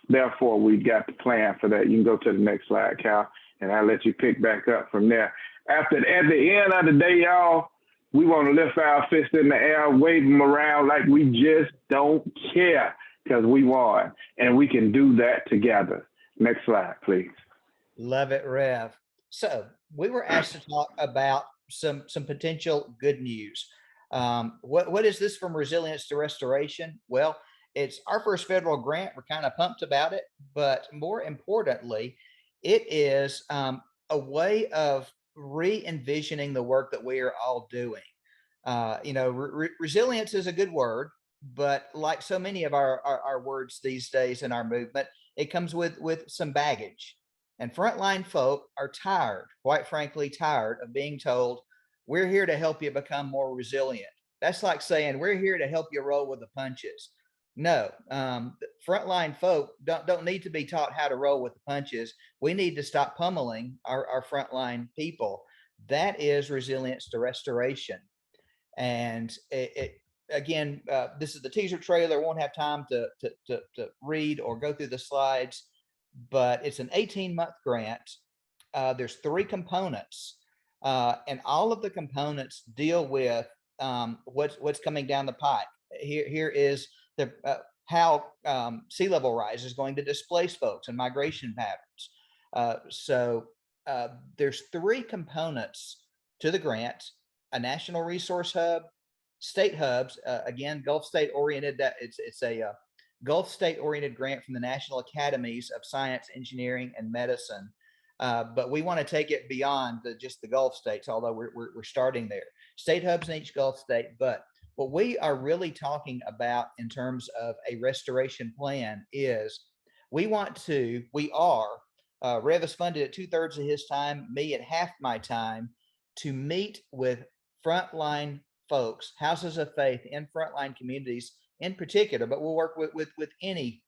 Therefore, we got to plan for that. You can go to the next slide, Cal, and I'll let you pick back up from there. At the end of the day, y'all, we want to lift our fist in the air, wave them around like we just don't care, because we won, and we can do that together. Next slide, please. Love it, Rev. So we were asked to talk about some potential good news. What is this from resilience to restoration? Well, it's our first federal grant. We're kind of pumped about it, but more importantly, it is a way of re-envisioning the work that we are all doing. Resilience is a good word, but like so many of our words these days in our movement, it comes with some baggage. And frontline folk are tired, quite frankly, tired of being told, we're here to help you become more resilient. That's like saying, we're here to help you roll with the punches. No, frontline folk don't need to be taught how to roll with the punches. We need to stop pummeling our frontline people. That is resilience to restoration. And again, this is the teaser trailer. Won't have time to read or go through the slides, but it's an 18-month grant. There's 3 components, and all of the components deal with what's coming down the pipe. Here is the how sea level rise is going to displace folks and migration patterns. So there's 3 components to the grant: a national resource hub, state hubs, again, Gulf State oriented. That it's a Gulf State oriented grant from the National Academies of Science, Engineering, and Medicine. But we want to take it beyond just the Gulf states, although we're starting there. State hubs in each Gulf state. But what we are really talking about in terms of a restoration plan is we are Rev has funded at 2/3 of his time, me at half my time, to meet with frontline folks, houses of faith in frontline communities in particular, but we'll work with any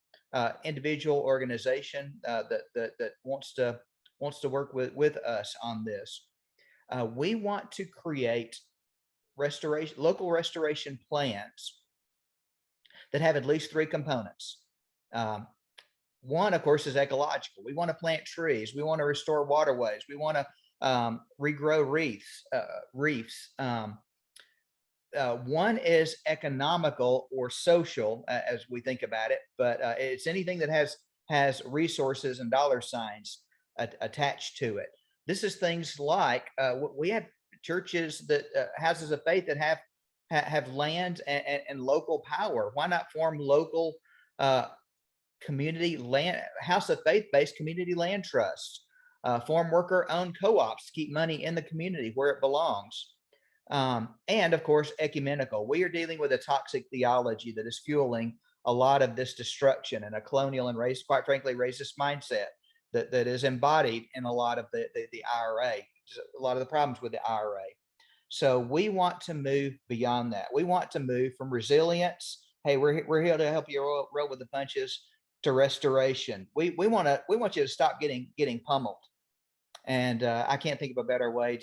individual organization that wants to work with us on this. We want to create local restoration plans that have at least 3 components. One, of course, is ecological. We want to plant trees. We want to restore waterways. We want to regrow reefs. One is economical or social, as we think about it, but it's anything that has resources and dollar signs attached to it. This is things like we have churches that houses of faith that have land and local power. Why not form local community land, house of faith-based community land trusts, form worker-owned co-ops to keep money in the community where it belongs. And of course, ecumenical. We are dealing with a toxic theology that is fueling a lot of this destruction and a colonial and quite frankly, racist mindset that is embodied in a lot of the IRA, a lot of the problems with the IRA. So we want to move beyond that. We want to move from resilience. Hey, we're here to help you roll with the punches, to restoration. We want you to stop getting pummeled. And I can't think of a better way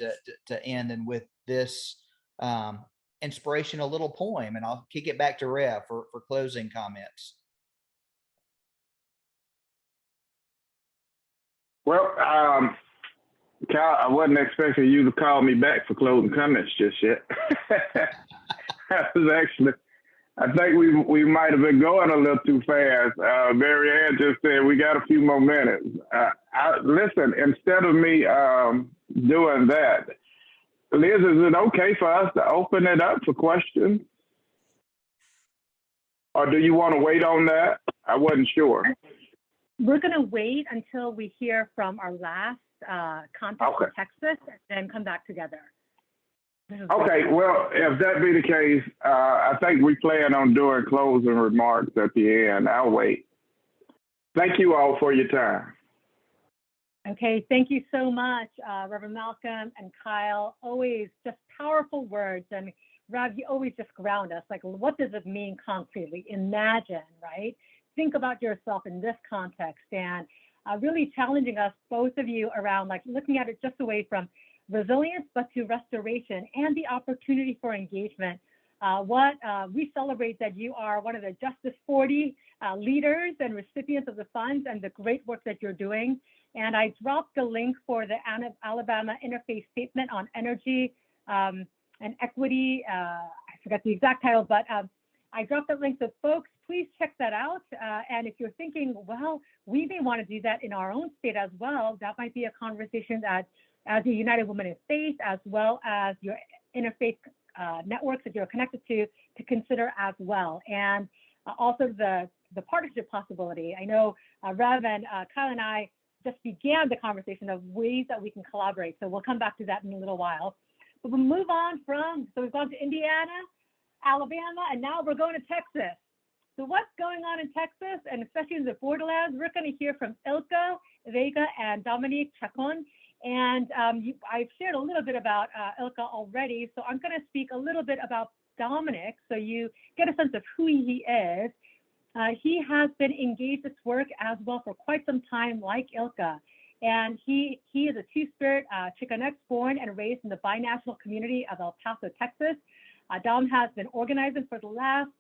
to end than with this inspirational little poem. And I'll kick it back to Rev for closing comments. Well, Cal, I wasn't expecting you to call me back for closing comments just yet. I think we might have been going a little too fast. Mary Ann just said we got a few more minutes. Listen, instead of me doing that, Liz, is it okay for us to open it up for questions? Or do you want to wait on that? I wasn't sure. We're going to wait until we hear from our last contact from Texas and then come back together. Okay, well, if that be the case, I think we plan on doing closing remarks at the end. I'll wait. Thank you all for your time. Okay, thank you so much, Reverend Malcolm and Kyle. Always just powerful words. And Rev, you always just ground us. Like, what does it mean concretely? Imagine, right? Think about yourself in this context, and really challenging us, both of you, around like looking at it just away from resilience, but to restoration and the opportunity for engagement. We celebrate that you are one of the Justice 40 leaders and recipients of the funds and the great work that you're doing. And I dropped the link for the Alabama Interfaith Statement on Energy and Equity. I forgot the exact title, but I dropped that link. So folks, please check that out. And if you're thinking, well, we may want to do that in our own state as well, that might be a conversation that as a United Women in Faith, as well as your interfaith networks that you're connected to consider as well. And also the partnership possibility. I know Rev and Kyle and I just began the conversation of ways that we can collaborate. So we'll come back to that in a little while. But we'll move on so we've gone to Indiana, Alabama, and now we're going to Texas. So what's going on in Texas, and especially in the borderlands? We're going to hear from Ilka Vega and Dominique Chacon. And I've shared a little bit about Ilka already, so I'm going to speak a little bit about Dominic so you get a sense of who he is. He has been engaged in this work as well for quite some time, like Ilka. And he is a two-spirit Chicanx born and raised in the binational community of El Paso, Texas. Dom has been organizing for the last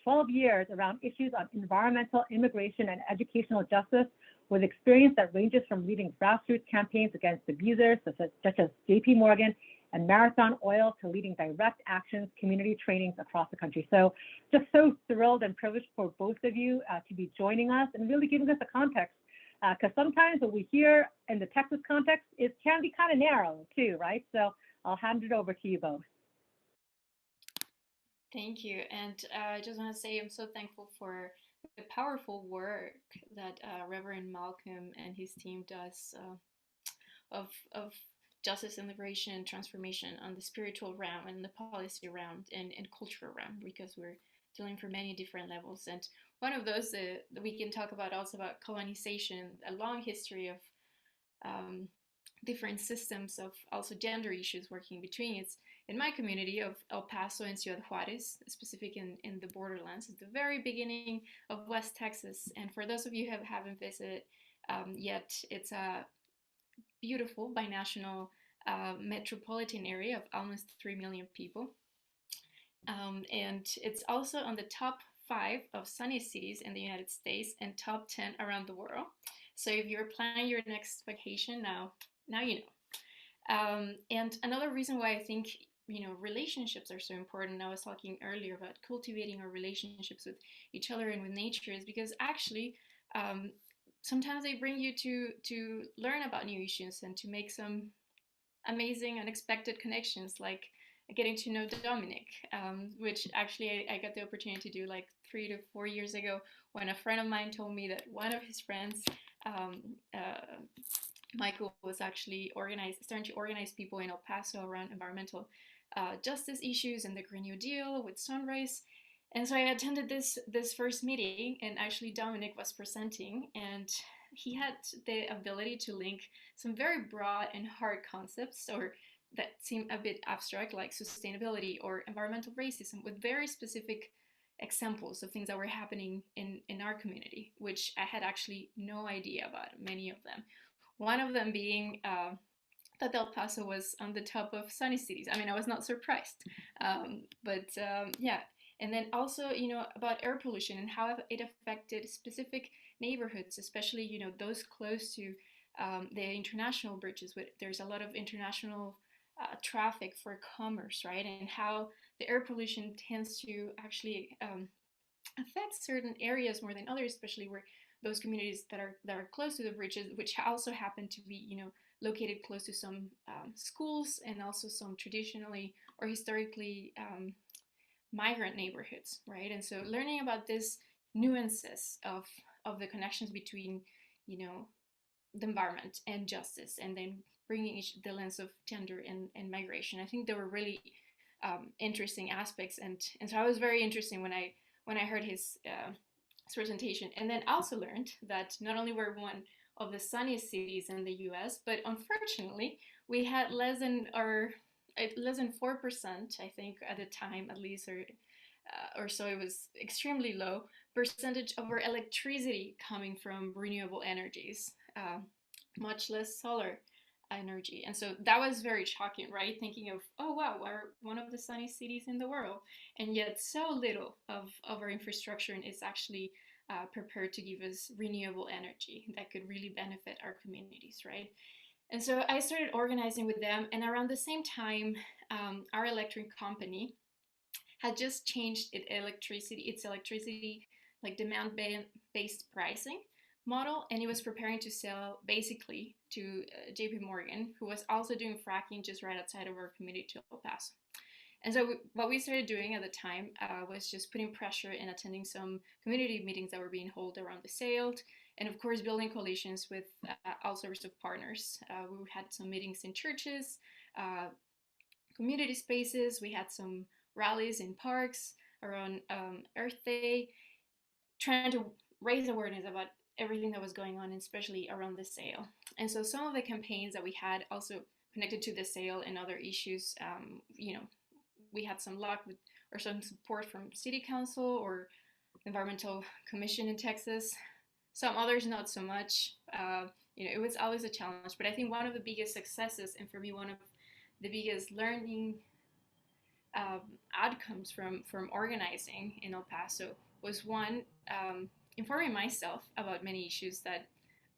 12 years around issues on environmental, immigration, and educational justice, with experience that ranges from leading grassroots campaigns against abusers such as JP Morgan and Marathon Oil to leading direct actions, community trainings across the country. So just so thrilled and privileged for both of you to be joining us and really giving us a context, because sometimes what we hear in the Texas context can be kind of narrow too, right? So I'll hand it over to you both. Thank you. And I just want to say I'm so thankful for the powerful work that Reverend Malcolm and his team does of justice and liberation and transformation on the spiritual realm and the policy realm and cultural realm, because we're dealing for many different levels. And one of those that we can talk about also about colonization, a long history of different systems of also gender issues working between. It's in my community of El Paso and Ciudad Juarez, specific in the borderlands. It's the very beginning of West Texas. And for those of you who haven't visited yet, it's a beautiful binational metropolitan area of almost 3 million people. And it's also on the top 5 of sunniest cities in the United States and top 10 around the world. So if you're planning your next vacation now you know. And another reason why I think relationships are so important. I was talking earlier about cultivating our relationships with each other and with nature is because actually sometimes they bring you to learn about new issues and to make some amazing unexpected connections, like getting to know Dominic, which actually I got the opportunity to do like 3 to 4 years ago when a friend of mine told me that one of his friends, Michael, was actually starting to organize people in El Paso around environmental justice issues and the Green New Deal with Sunrise. And so I attended this first meeting, and actually Dominic was presenting, and he had the ability to link some very broad and hard concepts or that seem a bit abstract, like sustainability or environmental racism, with very specific examples of things that were happening in our community, which I had actually no idea about, many of them. One of them being that El Paso was on the top of sunny cities. I mean, I was not surprised, yeah. And then also, about air pollution and how it affected specific neighborhoods, especially, those close to the international bridges. There's a lot of international traffic for commerce, right? And how the air pollution tends to actually affect certain areas more than others, especially where those communities that are close to the bridges, which also happen to be, located close to some schools and also some traditionally or historically migrant neighborhoods, right? And so learning about these nuances of the connections between, the environment and justice, and then bringing the lens of gender and migration, I think there were really interesting aspects, and so I was very interested when I heard his presentation, and then also learned that not only were one of the sunniest cities in the U.S., but unfortunately we had less than 4%, I think at the time at least, or so. It was extremely low percentage of our electricity coming from renewable energies, much less solar energy. And so that was very shocking, right? Thinking of, oh wow, we're one of the sunniest cities in the world, and yet so little of our infrastructure is actually prepared to give us renewable energy that could really benefit our communities, right? And so I started organizing with them, and around the same time, our electric company had just changed its electricity like demand-based pricing model, and it was preparing to sell basically to JP Morgan, who was also doing fracking just right outside of our community to El Paso. And so what we started doing at the time was just putting pressure and attending some community meetings that were being held around the sale, and of course building coalitions with all sorts of partners. We had some meetings in churches, community spaces. We had some rallies in parks around Earth Day, trying to raise awareness about everything that was going on, especially around the sale. And so some of the campaigns that we had also connected to the sale and other issues, we had some luck with, or some support from City Council or Environmental Commission in Texas. Some others not so much. It was always a challenge, but I think one of the biggest successes, and for me one of the biggest learning outcomes from organizing in El Paso was one, informing myself about many issues that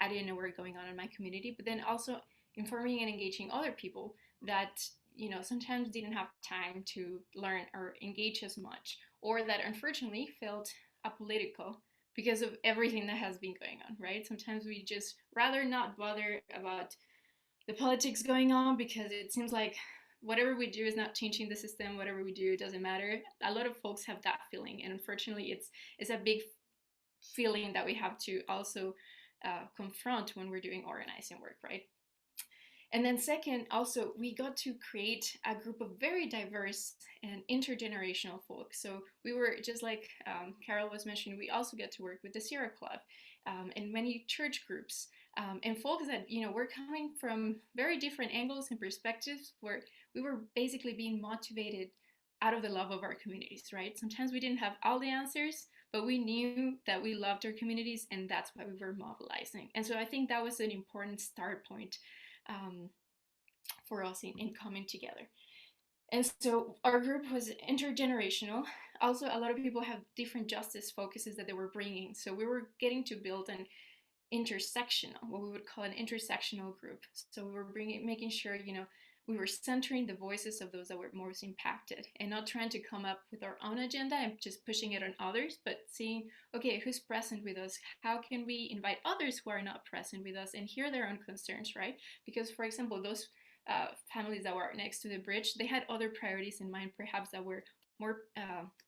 I didn't know were going on in my community, but then also informing and engaging other people that sometimes didn't have time to learn or engage as much, or that unfortunately felt apolitical because of everything that has been going on, right? Sometimes we just rather not bother about the politics going on because it seems like whatever we do is not changing the system. Whatever we do, it doesn't matter. A lot of folks have that feeling, and unfortunately it's a big feeling that we have to also confront when we're doing organizing work, right? And then second, also, we got to create a group of very diverse and intergenerational folks. So we were, just like Carol was mentioning, we also get to work with the Sierra Club and many church groups and folks that, you know, were coming from very different angles and perspectives, where we were basically being motivated out of the love of our communities, right? Sometimes we didn't have all the answers, but we knew that we loved our communities, and that's why we were mobilizing. And so I think that was an important start point for us in coming together. And so our group was intergenerational. Also, a lot of people have different justice focuses that they were bringing. So we were getting to build an intersectional, what we would call an intersectional group. So we were making sure, you know, we were centering the voices of those that were most impacted, and not trying to come up with our own agenda and just pushing it on others, but seeing, okay, who's present with us? How can we invite others who are not present with us and hear their own concerns, right? Because, for example, those families that were next to the bridge, they had other priorities in mind, perhaps that were more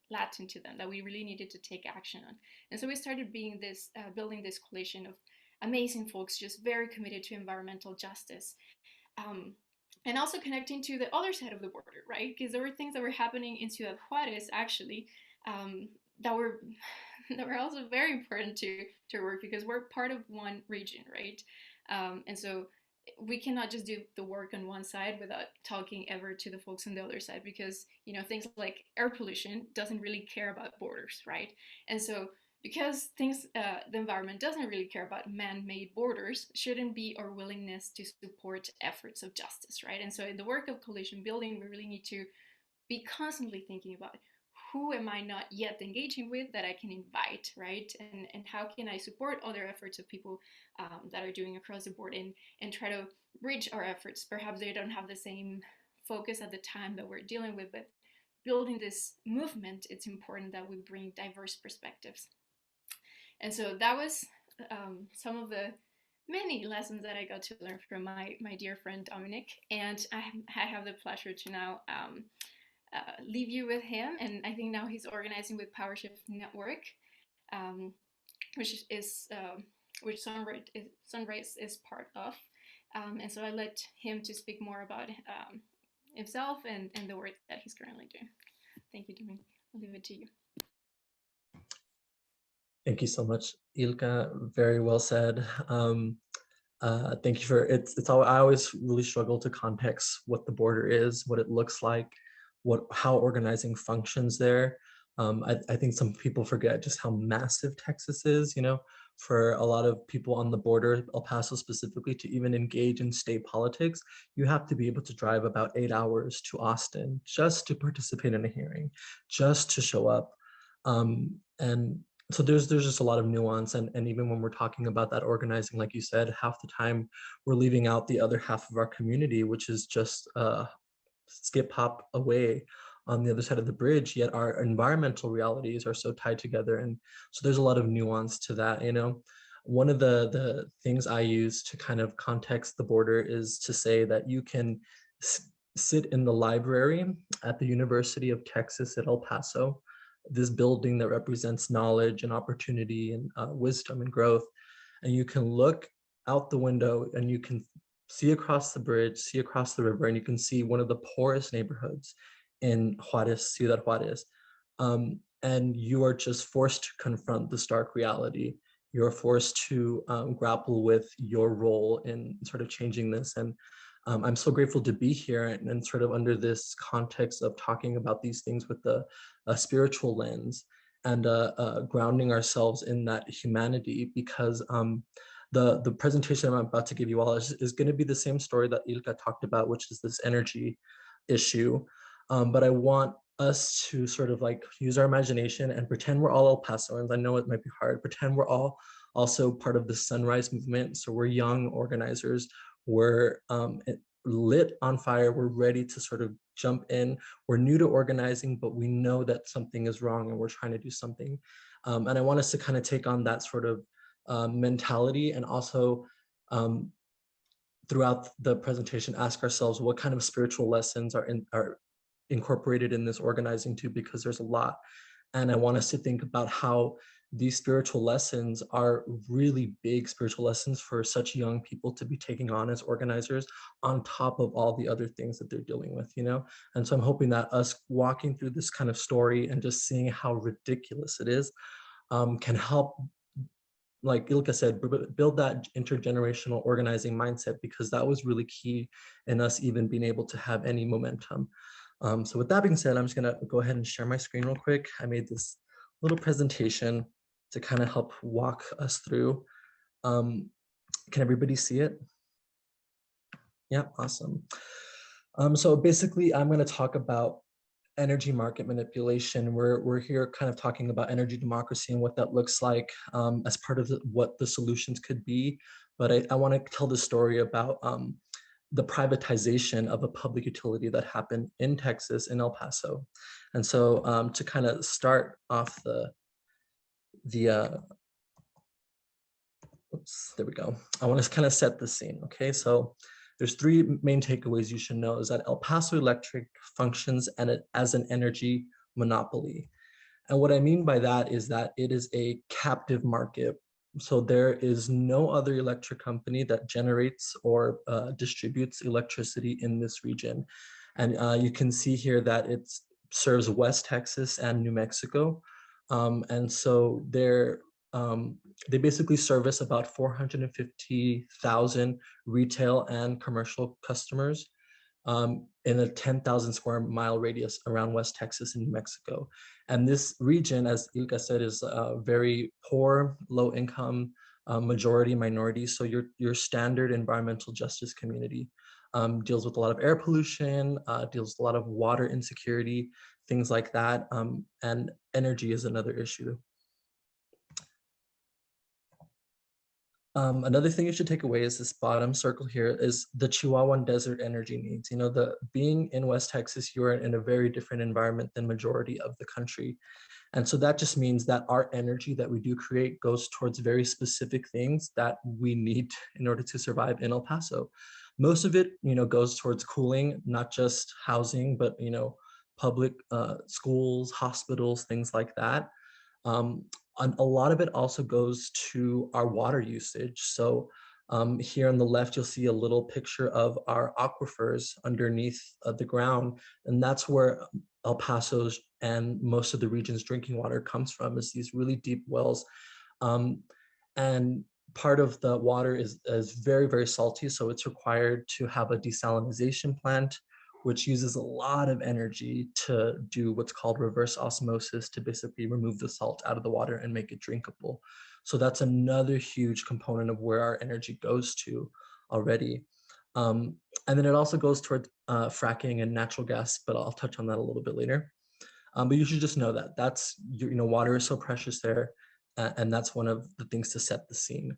latent to them, that we really needed to take action on. And so we started building this coalition of amazing folks, just very committed to environmental justice. And also connecting to the other side of the border, right? Because there were things that were happening in Ciudad Juarez, actually, that were also very important to work, because we're part of one region, right? And so we cannot just do the work on one side without talking ever to the folks on the other side, because, you know, things like air pollution doesn't really care about borders, right? And so because the environment doesn't really care about man-made borders, shouldn't be our willingness to support efforts of justice, right? And so in the work of coalition building, we really need to be constantly thinking about, who am I not yet engaging with that I can invite, right? And how can I support other efforts of people that are doing across the board, and try to bridge our efforts. Perhaps they don't have the same focus at the time that we're dealing with, but building this movement, it's important that we bring diverse perspectives. And so that was some of the many lessons that I got to learn from my dear friend Dominic. And I have the pleasure to now leave you with him. And I think now he's organizing with PowerShift Network, which Sunrise is part of. And so I let him to speak more about himself and the work that he's currently doing. Thank you, Dominic. I'll leave it to you. Thank you so much, Ilka. Very well said. Thank you for it's all. I always really struggle to context what the border is, what it looks like, how organizing functions there. I think some people forget just how massive Texas is. You know, for a lot of people on the border, El Paso specifically, to even engage in state politics, you have to be able to drive about 8 hours to Austin just to participate in a hearing, just to show up, and so there's just a lot of nuance, and even when we're talking about that organizing, like you said, half the time we're leaving out the other half of our community, which is just skip hop away on the other side of the bridge, yet our environmental realities are so tied together. And so there's a lot of nuance to that, you know. One of the things I use to kind of context the border is to say that you can sit in the library at the University of Texas at El Paso, this building that represents knowledge and opportunity and wisdom and growth. And you can look out the window and you can see across the bridge, see across the river, and you can see one of the poorest neighborhoods in Juarez, Ciudad Juarez. And you are just forced to confront the stark reality. You're forced to grapple with your role in sort of changing this. And I'm so grateful to be here and sort of under this context of talking about these things with a spiritual lens and grounding ourselves in that humanity, because the presentation I'm about to give you all is going to be the same story that Ilka talked about, which is this energy issue. But I want us to sort of like use our imagination and pretend we're all El Pasoans. I know it might be hard. Pretend we're all also part of the Sunrise movement. So we're young organizers. We're lit on fire. We're ready to sort of jump in. We're new to organizing, but we know that something is wrong and we're trying to do something. And I want us to kind of take on that sort of mentality, and also throughout the presentation, ask ourselves what kind of spiritual lessons are incorporated in this organizing too, because there's a lot. And I want us to think about how these spiritual lessons are really big spiritual lessons for such young people to be taking on as organizers, on top of all the other things that they're dealing with, you know? And so I'm hoping that us walking through this kind of story and just seeing how ridiculous it is can help like Ilka said, build that intergenerational organizing mindset, because that was really key in us even being able to have any momentum. So with that being said, I'm just gonna go ahead and share my screen real quick. I made this little presentation to kind of help walk us through. Can everybody see it? Yeah, awesome. So basically, I'm gonna talk about energy market manipulation. We're here kind of talking about energy democracy and what that looks like as part of what the solutions could be. But I want to tell the story about the privatization of a public utility that happened in Texas, in El Paso. And so to kind of start off oops, there we go. I want to kind of set the scene, okay? So there's three main takeaways you should know is that El Paso Electric functions as an energy monopoly. And what I mean by that is that it is a captive market. So there is no other electric company that generates or distributes electricity in this region. And you can see here that it serves West Texas and New Mexico. And so they basically service about 450,000 retail and commercial customers in a 10,000 square mile radius around West Texas and New Mexico. And this region, as Ilka said, is very poor, low income, majority minority. So your standard environmental justice community deals with a lot of air pollution, deals with a lot of water insecurity, things like that. And energy is another issue. Another thing you should take away is this bottom circle here is the Chihuahuan desert energy needs. You know, being in West Texas, you're in a very different environment than majority of the country. And so that just means that our energy that we do create goes towards very specific things that we need in order to survive in El Paso. Most of it, you know, goes towards cooling, not just housing, but, you know, public schools, hospitals, things like that. A lot of it also goes to our water usage. So here on the left, you'll see a little picture of our aquifers underneath the ground. And that's where El Paso's and most of the region's drinking water comes from, is these really deep wells. And part of the water is very, very salty. So it's required to have a desalinization plant, which uses a lot of energy to do what's called reverse osmosis, to basically remove the salt out of the water and make it drinkable. So that's another huge component of where our energy goes to already. And then it also goes toward fracking and natural gas, but I'll touch on that a little bit later. But you should just know that you know, water is so precious there, and that's one of the things to set the scene.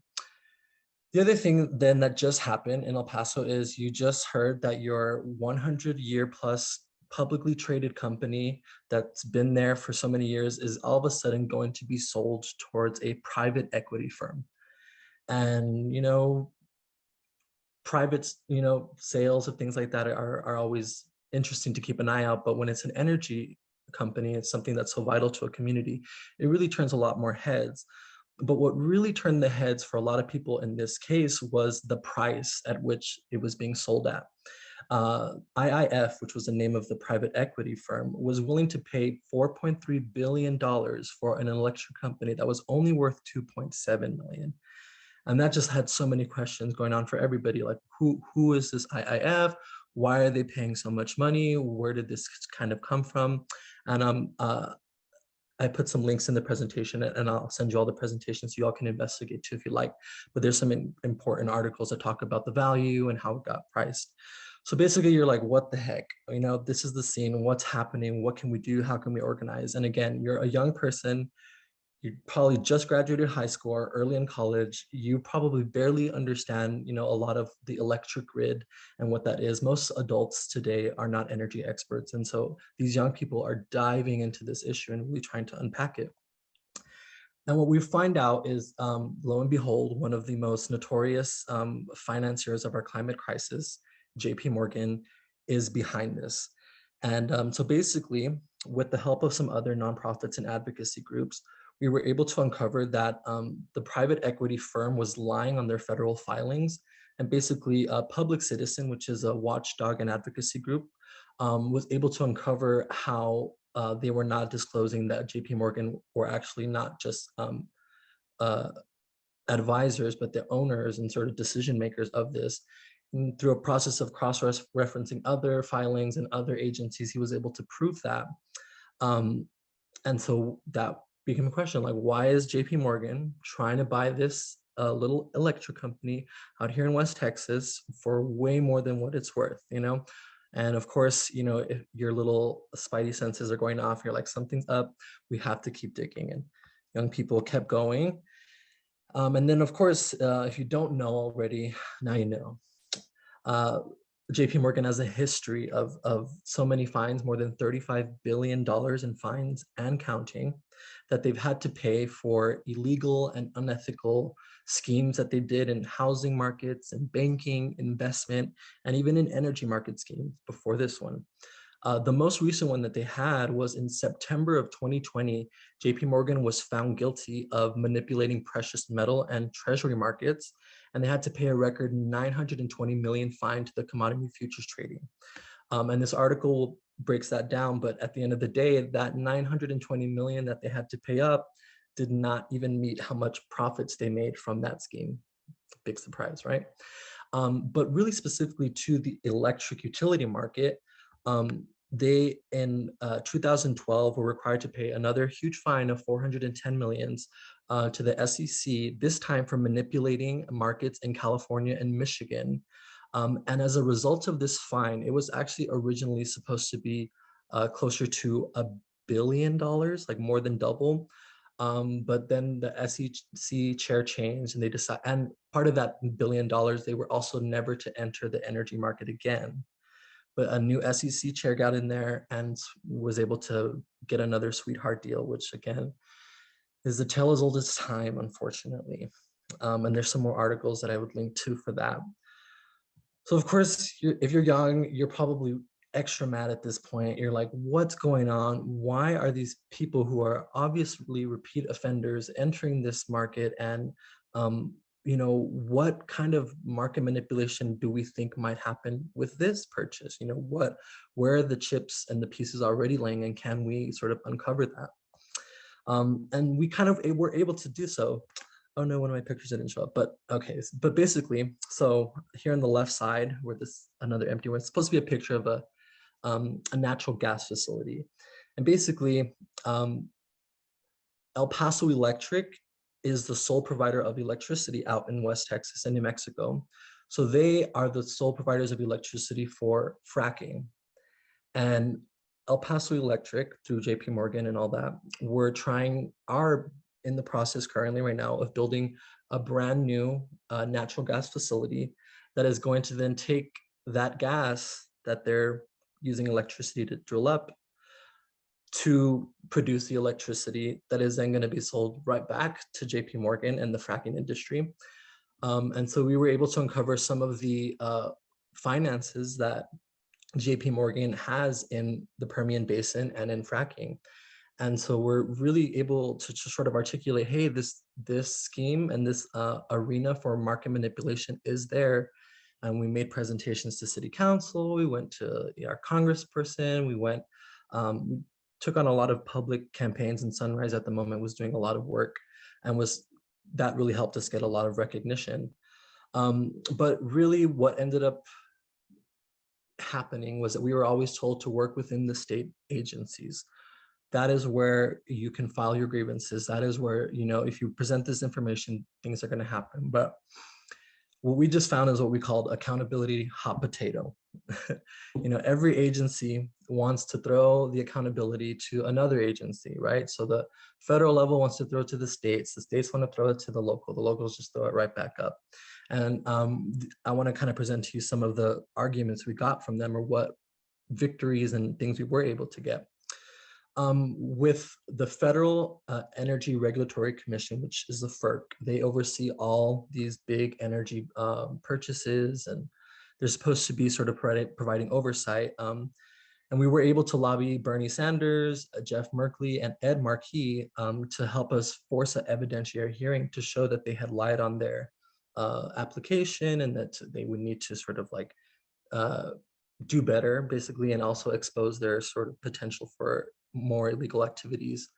The other thing then that just happened in El Paso is you just heard that your 100-year plus publicly traded company that's been there for so many years is all of a sudden going to be sold towards a private equity firm. And, you know, private, you know, sales of things like that are always interesting to keep an eye out. But when it's an energy company, it's something that's so vital to a community, it really turns a lot more heads. But what really turned the heads for a lot of people in this case was the price at which it was being sold at. IIF, which was the name of the private equity firm, was willing to pay $4.3 billion for an electric company that was only worth $2.7 million. And that just had so many questions going on for everybody, like who is this IIF? Why are they paying so much money? Where did this kind of come from? And I put some links in the presentation, and I'll send you all the presentations so you all can investigate too if you like. But there's some important articles that talk about the value and how it got priced. So basically you're like, what the heck? You know, this is the scene, what's happening? What can we do? How can we organize? And again, you're a young person, you probably just graduated high school or early in college. You probably barely understand, you know, a lot of the electric grid and what that is. Most adults today are not energy experts. And so these young people are diving into this issue and really trying to unpack it. And what we find out is, lo and behold, one of the most notorious financiers of our climate crisis, JP Morgan, is behind this. And so basically, with the help of some other nonprofits and advocacy groups, we were able to uncover that the private equity firm was lying on their federal filings. And basically, Public Citizen, which is a watchdog and advocacy group, was able to uncover how they were not disclosing that JP Morgan were actually not just advisors, but the owners and sort of decision makers of this. And through a process of cross-referencing other filings and other agencies, he was able to prove that. And so that became a question, like, why is JP Morgan trying to buy this little electric company out here in West Texas for way more than what it's worth, you know? And of course, you know, if your little spidey senses are going off, you're like, something's up, we have to keep digging. And young people kept going. And then, of course, if you don't know already, now you know. JP Morgan has a history of so many fines, more than $35 billion in fines and counting, that they've had to pay for illegal and unethical schemes that they did in housing markets and banking, investment, and even in energy market schemes before this one. The most recent one that they had was in September of 2020. JP Morgan was found guilty of manipulating precious metal and treasury markets, and they had to pay a record 920 million fine to the commodity futures trading. And this article breaks that down, but at the end of the day, that 920 million that they had to pay up did not even meet how much profits they made from that scheme. Big surprise, right? But really specifically to the electric utility market, they in 2012 were required to pay another huge fine of 410 millions to the SEC, this time for manipulating markets in California and Michigan. And as a result of this fine, it was actually originally supposed to be closer to $1 billion, like more than double. But then the SEC chair changed, and they decided, and part of that $1 billion, they were also never to enter the energy market again. But a new SEC chair got in there and was able to get another sweetheart deal, which again is the tale as old as time, unfortunately. And there's some more articles that I would link to for that. So of course, if you're young, you're probably extra mad at this point. You're like, what's going on? Why are these people who are obviously repeat offenders entering this market? And you know, what kind of market manipulation do we think might happen with this purchase? You know, where are the chips and the pieces already laying, and can we sort of uncover that? And we kind of were able to do so. Oh no, one of my pictures didn't show up, but okay. But basically, so here on the left side, where this another empty one, it's supposed to be a picture of a natural gas facility. And basically, El Paso Electric is the sole provider of electricity out in West Texas and New Mexico. So they are the sole providers of electricity for fracking. And El Paso Electric, through JP Morgan and all that, are in the process currently right now of building a brand new natural gas facility that is going to then take that gas that they're using electricity to drill up to produce the electricity that is then going to be sold right back to JP Morgan and the fracking industry. And so we were able to uncover some of the finances that JP Morgan has in the Permian Basin and in fracking. And so we're really able to sort of articulate, hey, this scheme and this arena for market manipulation is there. And we made presentations to city council. We went to our congressperson. We went, took on a lot of public campaigns, and Sunrise at the moment was doing a lot of work, and that really helped us get a lot of recognition. But really what ended up happening was that we were always told to work within the state agencies. That is where you can file your grievances. That is where, you know, if you present this information, things are going to happen. But what we just found is what we called accountability hot potato. You know, every agency wants to throw the accountability to another agency, right? So the federal level wants to throw it to the states want to throw it to the locals just throw it right back up. And I want to kind of present to you some of the arguments we got from them, or what victories and things we were able to get. With the Federal Energy Regulatory Commission, which is the FERC, they oversee all these big energy purchases, and they're supposed to be sort of providing oversight. And we were able to lobby Bernie Sanders, Jeff Merkley, and Ed Markey to help us force an evidentiary hearing to show that they had lied on their application, and that they would need to sort of like do better, basically, and also expose their sort of potential for more illegal activities.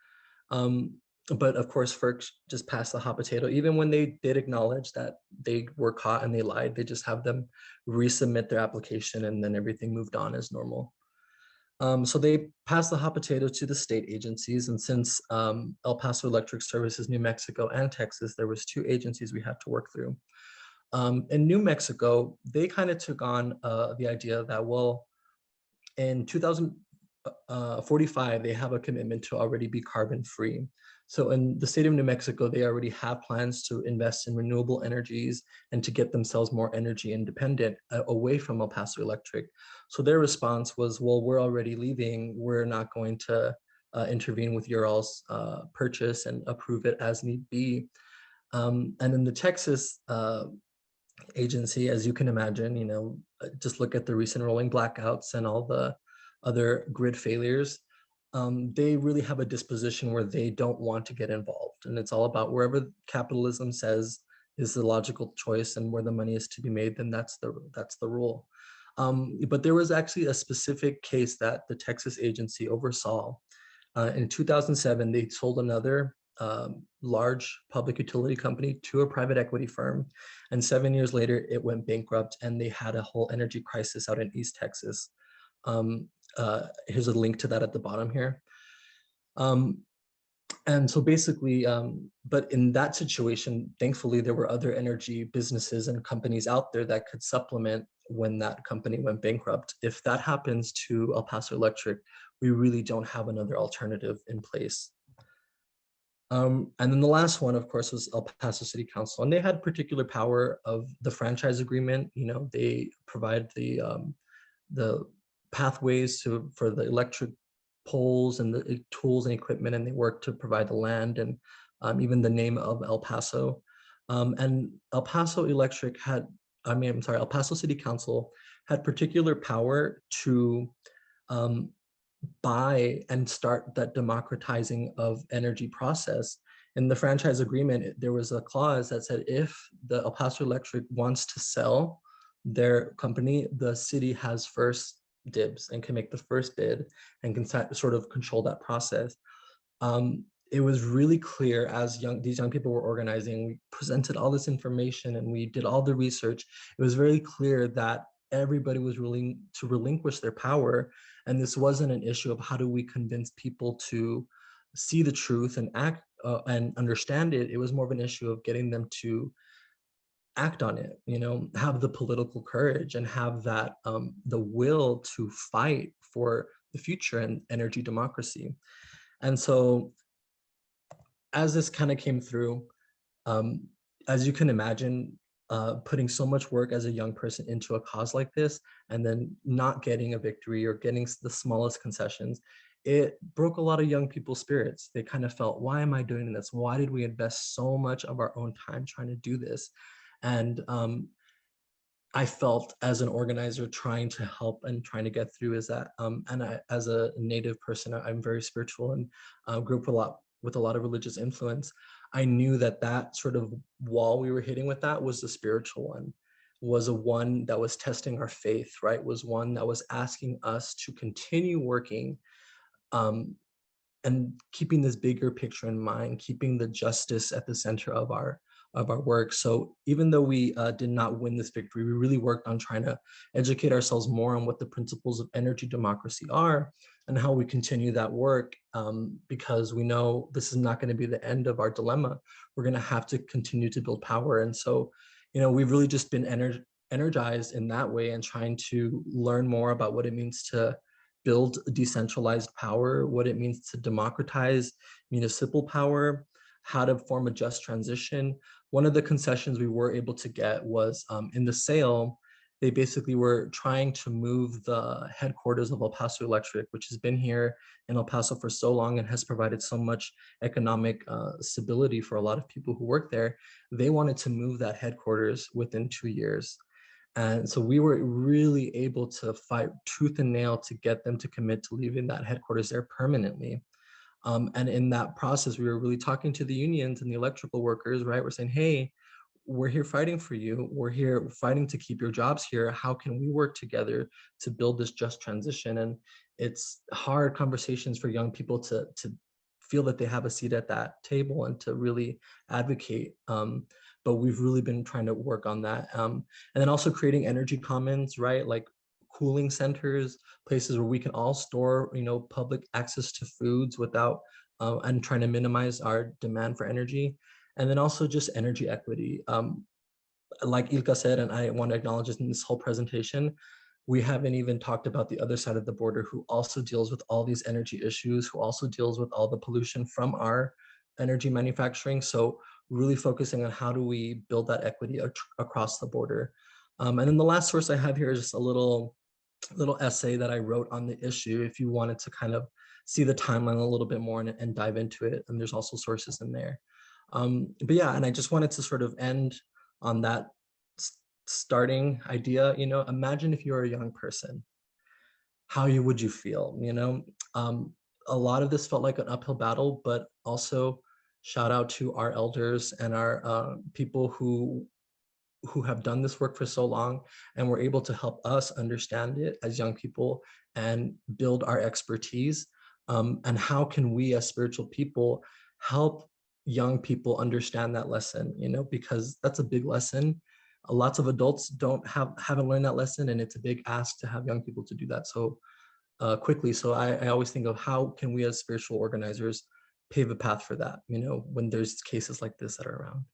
But of course, FERC just passed the hot potato. Even when they did acknowledge that they were caught and they lied, they just have them resubmit their application, and then everything moved on as normal. So they passed the hot potato to the state agencies. And since El Paso Electric Services, New Mexico and Texas, there was 2 agencies we had to work through. In New Mexico, they kind of took on the idea that, well, in 2045, they have a commitment to already be carbon free. So in the state of New Mexico, they already have plans to invest in renewable energies and to get themselves more energy independent away from El Paso Electric. So their response was, well, we're already leaving. We're not going to intervene with your all's purchase and approve it as need be. And in the Texas agency, as you can imagine, just look at the recent rolling blackouts and all the other grid failures. They really have a disposition where they don't want to get involved. And it's all about wherever capitalism says is the logical choice and where the money is to be made, then that's the rule. But there was actually a specific case that the Texas agency oversaw. In 2007, they sold another large public utility company to a private equity firm. And 7 years later, it went bankrupt and they had a whole energy crisis out in East Texas. Here's a link to that at the bottom here. And so basically, but in that situation, thankfully, there were other energy businesses and companies out there that could supplement when that company went bankrupt. If that happens to El Paso Electric, we really don't have another alternative in place. And then the last one, of course, was El Paso City Council, and they had particular power of the franchise agreement. They provide the pathways for the electric poles and the tools and equipment, and they work to provide the land and even the name of El Paso. And El Paso El Paso City Council had particular power to buy and start that democratizing of energy process. In the franchise agreement, there was a clause that said if the El Paso Electric wants to sell their company, the city has first dibs and can make the first bid and can sort of control that process. It was really clear as these young people were organizing, we presented all this information and we did all the research. It was very clear that everybody was willing to relinquish their power. And this wasn't an issue of how do we convince people to see the truth and act and understand it. It was more of an issue of getting them to act on it, have the political courage and have that the will to fight for the future and energy democracy. And so as this kind of came through, as you can imagine, putting so much work as a young person into a cause like this and then not getting a victory or getting the smallest concessions, it broke a lot of young people's spirits. They kind of felt, why am I doing this? Why did we invest so much of our own time trying to do this? And I felt as an organizer trying to help and trying to get through is that, and I, as a Native person, I'm very spiritual and grew up with a lot of religious influence. I knew that sort of wall we were hitting with that was the spiritual one, was a one that was testing our faith, right? Was one that was asking us to continue working and keeping this bigger picture in mind, keeping the justice at the center of our work. So even though we did not win this victory, we really worked on trying to educate ourselves more on what the principles of energy democracy are and how we continue that work, because we know this is not going to be the end of our dilemma. We're going to have to continue to build power. And so, we've really just been energized in that way and trying to learn more about what it means to build decentralized power, what it means to democratize municipal power, how to form a just transition. One of the concessions we were able to get was in the sale, they basically were trying to move the headquarters of El Paso Electric, which has been here in El Paso for so long and has provided so much economic stability for a lot of people who work there. They wanted to move that headquarters within 2 years. And so we were really able to fight tooth and nail to get them to commit to leaving that headquarters there permanently. And in that process, we were really talking to the unions and the electrical workers, right? We're saying, hey, we're here fighting for you. We're here fighting to keep your jobs here. How can we work together to build this just transition? And it's hard conversations for young people to feel that they have a seat at that table and to really advocate. But we've really been trying to work on that. And then also creating energy commons, right? Like cooling centers, places where we can all store, public access to foods without, and trying to minimize our demand for energy. And then also just energy equity. Like Ilka said, and I want to acknowledge this in this whole presentation, we haven't even talked about the other side of the border who also deals with all these energy issues, who also deals with all the pollution from our energy manufacturing. So really focusing on how do we build that equity across the border. And then the last source I have here is just a little essay that I wrote on the issue if you wanted to kind of see the timeline a little bit more and dive into it. And there's also sources in there. But yeah, and I just wanted to sort of end on that starting idea. Imagine if you're a young person, how would you feel? A lot of this felt like an uphill battle, but also shout out to our elders and our people who have done this work for so long and were able to help us understand it as young people and build our expertise. And how can we as spiritual people help young people understand that lesson, because that's a big lesson. Lots of adults haven't learned that lesson, and it's a big ask to have young people to do that so quickly. So I always think of how can we as spiritual organizers pave a path for that, when there's cases like this that are around.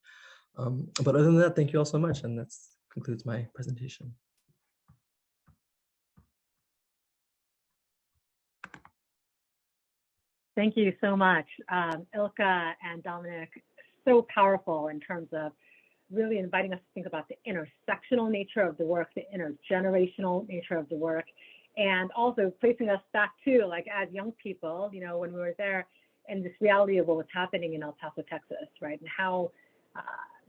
But other than that, thank you all so much. And that concludes my presentation. Thank you so much, Ilka and Dominic. So powerful in terms of really inviting us to think about the intersectional nature of the work, the intergenerational nature of the work, and also placing us back to, like, as young people, when we were there, and this reality of what was happening in El Paso, Texas, right? And how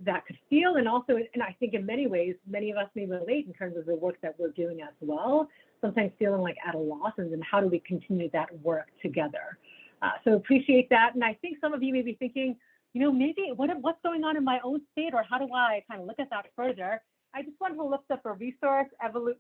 that could feel, and also, and I think in many ways, many of us may relate in terms of the work that we're doing as well, sometimes feeling like at a loss, and then how do we continue that work together? So appreciate that. And I think some of you may be thinking, maybe what's going on in my own state, or how do I kind of look at that further? I just wanted to lift up a resource,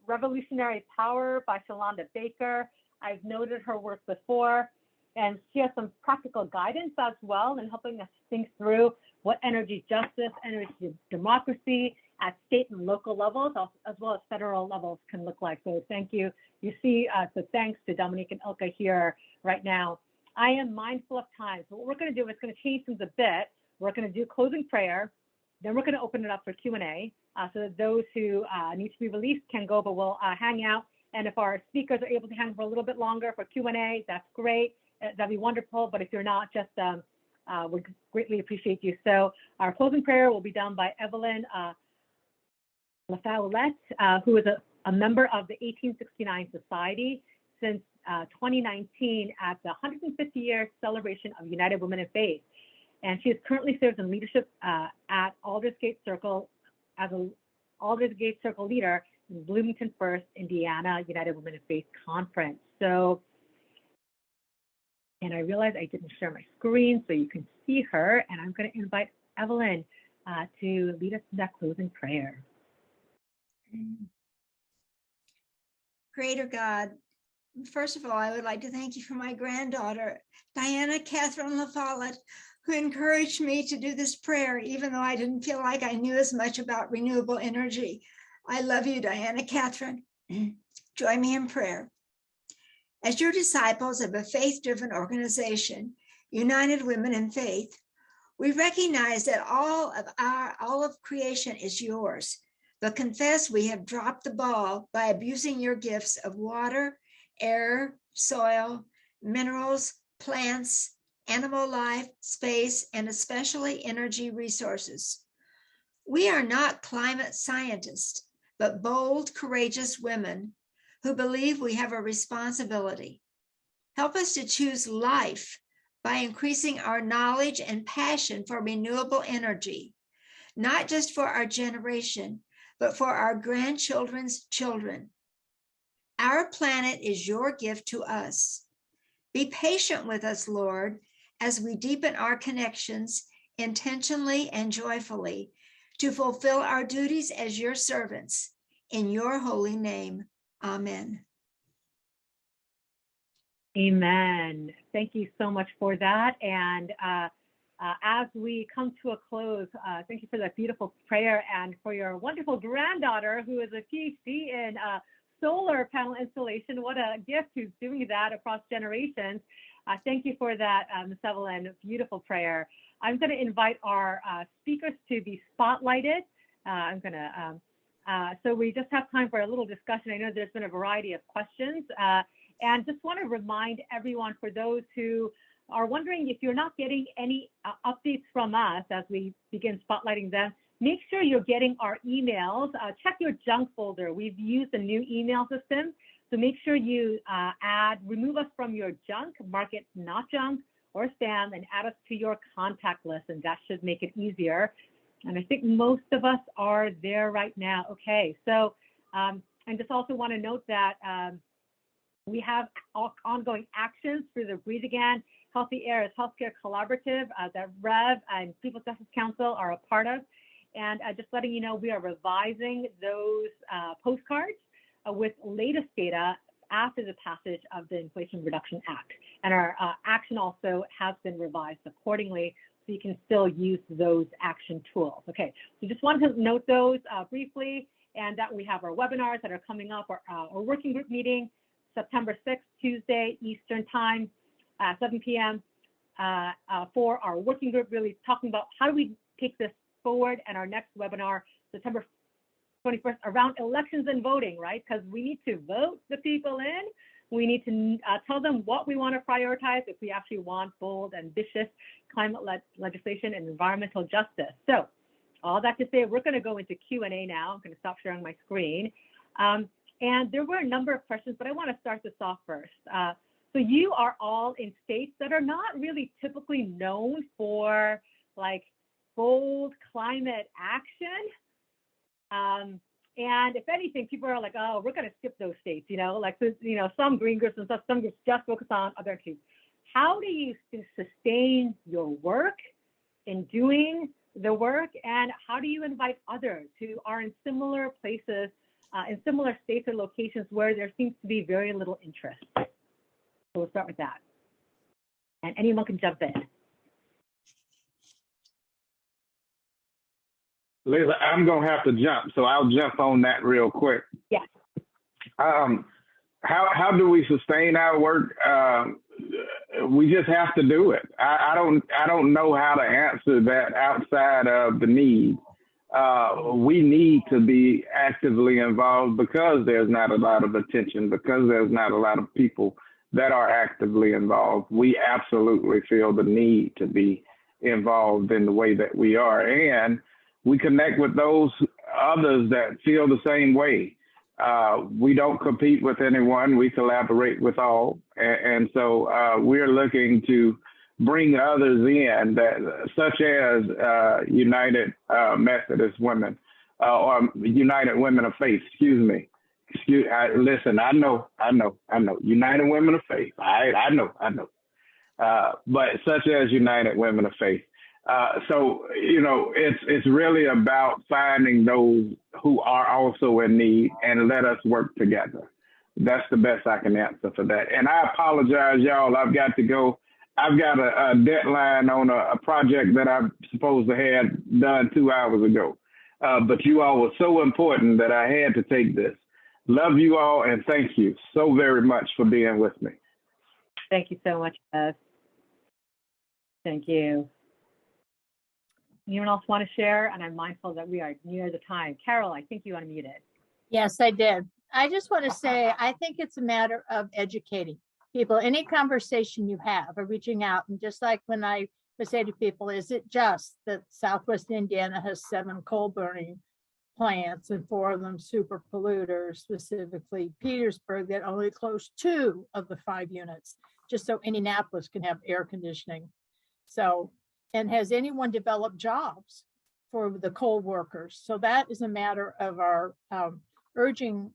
Revolutionary Power by Shalonda Baker. I've noted her work before, and she has some practical guidance as well in helping us think through what energy justice, energy democracy at state and local levels, as well as federal levels, can look like. So thank you. You see, so thanks to Dominique and Ilka here right now. I am mindful of time. So what we're going to do is going to change things a bit. We're going to do closing prayer. Then we're going to open it up for Q&A so that those who need to be released can go, but we'll hang out. And if our speakers are able to hang for a little bit longer for Q&A, that's great. That'd be wonderful. But if you're not, just we greatly appreciate you. So our closing prayer will be done by Evelyn LaFaulette, who is a member of the 1869 Society since 2019 at the 150-year celebration of United Women in Faith. And she is currently serves in leadership at Aldersgate Circle as an Aldersgate Circle leader in Bloomington First, Indiana, United Women in Faith Conference. So, and I realized I didn't share my screen so you can see her, and I'm going to invite Evelyn to lead us in that closing prayer. Creator God, first of all, I would like to thank you for my granddaughter, Diana Catherine LaFollette, who encouraged me to do this prayer, even though I didn't feel like I knew as much about renewable energy. I love you, Diana Catherine. Join me in prayer. As your disciples of a faith-driven organization, United Women in Faith, we recognize that all of creation is yours, but confess we have dropped the ball by abusing your gifts of water, air, soil, minerals, plants, animal life, space, and especially energy resources. We are not climate scientists, but bold, courageous women who believe we have a responsibility. Help us to choose life by increasing our knowledge and passion for renewable energy, not just for our generation, but for our grandchildren's children. Our planet is your gift to us. Be patient with us, Lord, as we deepen our connections intentionally and joyfully to fulfill our duties as your servants. In your holy name, amen. Amen. Thank you so much for that. And as we come to a close, thank you for that beautiful prayer and for your wonderful granddaughter who is a PhD in solar panel installation. What a gift who's doing that across generations. Thank you for that, Ms. Evelyn. Beautiful prayer. I'm going to invite our speakers to be spotlighted. So we just have time for a little discussion. I know there's been a variety of questions. And just want to remind everyone, for those who are wondering if you're not getting any updates from us as we begin spotlighting them, make sure you're getting our emails. Check your junk folder. We've used a new email system. So make sure you remove us from your junk, mark it not junk or spam, and add us to your contact list. And that should make it easier. And I think most of us are there right now. Okay, so I just also want to note that we have ongoing actions through the Breathe Again Healthy Air is Healthcare Collaborative that Rev and People's Justice Council are a part of. And just letting you know, we are revising those postcards with latest data after the passage of the Inflation Reduction Act. And our action also has been revised accordingly, so you can still use those action tools. Okay, so just wanted to note those briefly, and that we have our webinars that are coming up, our working group meeting, September 6th, Tuesday, Eastern Time, 7 p.m. For our working group, really talking about how do we take this forward, and our next webinar, September 21st, around elections and voting, right? Because we need to vote the people in. We need to tell them what we want to prioritize if we actually want bold, ambitious climate legislation and environmental justice. So all that to say, we're going to go into Q&A now. I'm going to stop sharing my screen. And there were a number of questions, but I want to start this off first. So you are all in states that are not really typically known for like bold climate action. And if anything, people are like, oh, we're going to skip those states, like, some green groups and stuff, some groups just focus on other issues. How do you sustain your work in doing the work? And how do you invite others who are in similar places, in similar states or locations where there seems to be very little interest? So we'll start with that. And anyone can jump in. Liz, I'm going to have to jump, so I'll jump on that real quick. Yes. How do we sustain our work? We just have to do it. I don't know how to answer that outside of the need. We need to be actively involved because there's not a lot of attention, because there's not a lot of people that are actively involved. We absolutely feel the need to be involved in the way that we are. And we connect with those others that feel the same way. We don't compete with anyone. We collaborate with all. And so we're looking to bring others in, such as United Methodist Women or United Women of Faith, excuse me. Listen, I know. United Women of Faith. I know. But such as United Women of Faith. So, it's really about finding those who are also in need and let us work together. That's the best I can answer for that. And I apologize, y'all. I've got to go. I've got a deadline on a project that I'm supposed to have done 2 hours ago. But you all were so important that I had to take this. Love you all, and thank you so very much for being with me. Thank you so much, Beth. Thank you. Anyone else want to share? And I'm mindful that we are near the time. Carol, I think you unmuted. Yes, I did. I just want to say, I think it's a matter of educating people. Any conversation you have or reaching out, and just like when I would say to people, is it just that Southwest Indiana has 7 coal burning plants and 4 of them super polluters, specifically Petersburg, that only closed 2 of the 5 units, just so Indianapolis can have air conditioning. So, and has anyone developed jobs for the coal workers? So that is a matter of our urging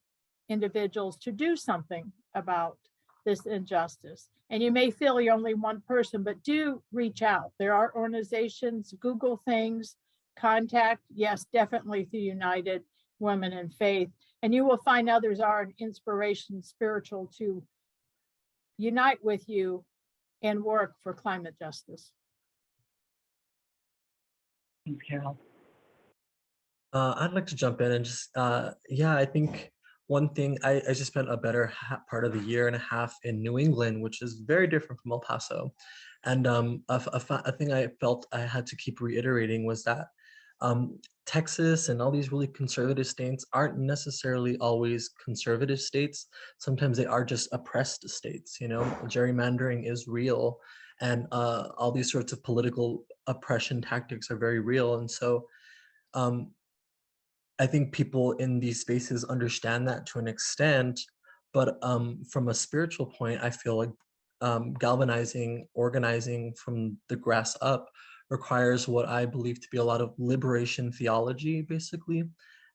individuals to do something about this injustice. And you may feel you're only one person, but do reach out. There are organizations, Google things, contact, yes, definitely through United Women in Faith. And you will find others are an inspiration, spiritual to unite with you and work for climate justice. Thanks, Carol. I'd like to jump in and just, yeah, I think one thing, I just spent a better part of the year and a half in New England, which is very different from El Paso. And a thing I felt I had to keep reiterating was that Texas and all these really conservative states aren't necessarily always conservative states. Sometimes they are just oppressed states, you know, gerrymandering is real, and all these sorts of political oppression tactics are very real. And so I think people in these spaces understand that to an extent, but from a spiritual point, I feel like galvanizing, organizing from the grass up requires what I believe to be a lot of liberation theology, basically,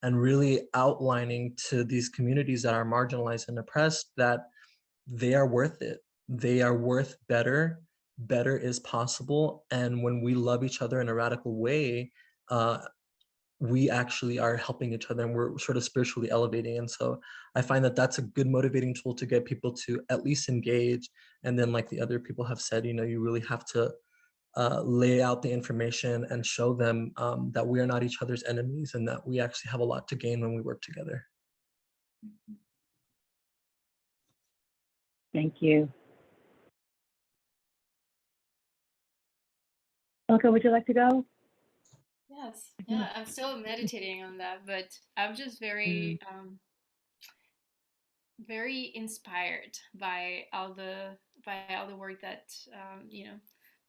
and really outlining to these communities that are marginalized and oppressed that they are worth it. They are worth better. Better is possible. And when we love each other in a radical way, we actually are helping each other and we're sort of spiritually elevating. And so I find that that's a good motivating tool to get people to at least engage. And then, like the other people have said, you know, you really have to lay out the information and show them that we are not each other's enemies and that we actually have a lot to gain when we work together. Thank you. Ilka, would you like to go? Yes, yeah, I'm still meditating on that, but I'm just very, very inspired by all the work that you know,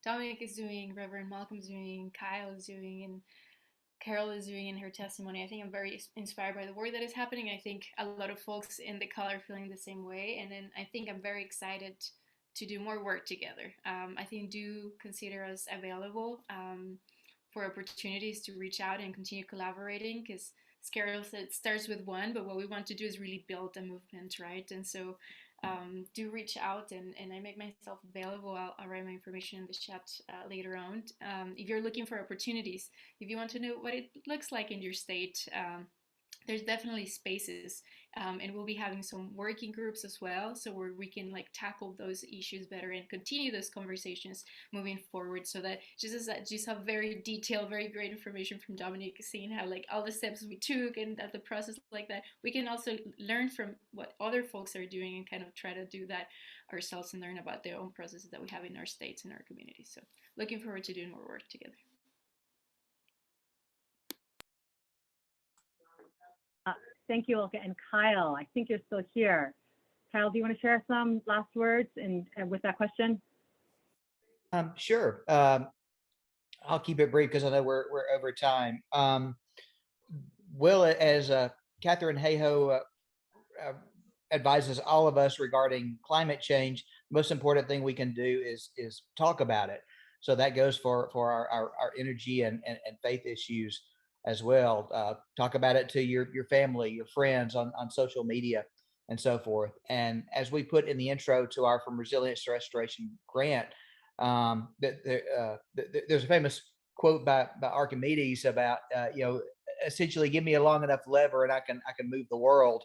Dominic is doing, Reverend Malcolm is doing, Kyle is doing, and Carol is doing in her testimony. I think I'm very inspired by the work that is happening. I think a lot of folks in the call are feeling the same way, and then I think I'm very excited to do more work together. I think do consider us available for opportunities to reach out and continue collaborating, because as Carol said, it starts with one, but what we want to do is really build a movement, right? And so do reach out, and I make myself available. I'll write my information in the chat later on. If you're looking for opportunities, if you want to know what it looks like in your state, there's definitely spaces, and we'll be having some working groups as well, so where we can like tackle those issues better and continue those conversations moving forward. So that just have very detailed, very great information from Dominic, seeing how like all the steps we took and that the process like that, we can also learn from what other folks are doing and kind of try to do that ourselves and learn about their own processes that we have in our states and our communities. So looking forward to doing more work together. Thank you, Ilka. And Kyle, I think you're still here. Kyle, do you want to share some last words and with that question? Sure. I'll keep it brief because I know we're over time. Will, as Catherine Hayhoe advises all of us regarding climate change, the most important thing we can do is talk about it. So that goes for our energy and faith issues as well. Talk about it to your family, your friends on social media and so forth. And as we put in the intro to our From Resilience to Restoration grant, there's a famous quote by Archimedes about, you know, essentially give me a long enough lever and I can move the world.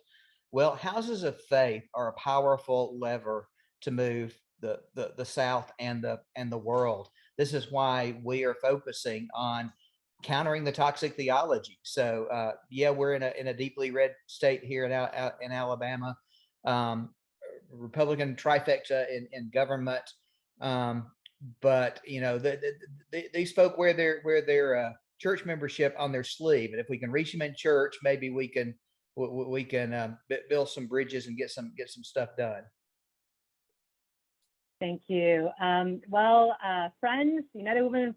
Well, houses of faith are a powerful lever to move the South and the world. This is why we are focusing on countering the toxic theology. So yeah, we're in a deeply red state here in Alabama, Republican trifecta in government, but you know these folk wear their church membership on their sleeve, and if we can reach them in church, maybe we can build some bridges and get some stuff done. Thank you. Friends, United Women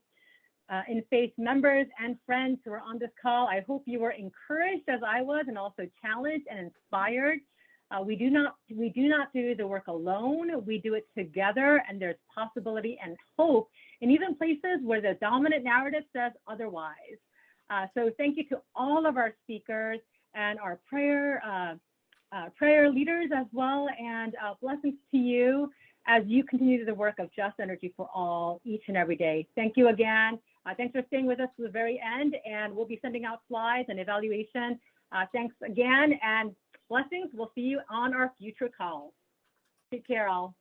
in Faith members and friends who are on this call, I hope you were encouraged as I was, and also challenged and inspired. We do not do the work alone. We do it together, and there's possibility and hope in even places where the dominant narrative says otherwise. So thank you to all of our speakers and our prayer leaders as well, and blessings to you as you continue the work of just energy for all each and every day. Thank you again. Thanks for staying with us to the very end, and we'll be sending out slides and evaluation. Thanks again, and blessings. We'll see you on our future calls. Take care, all.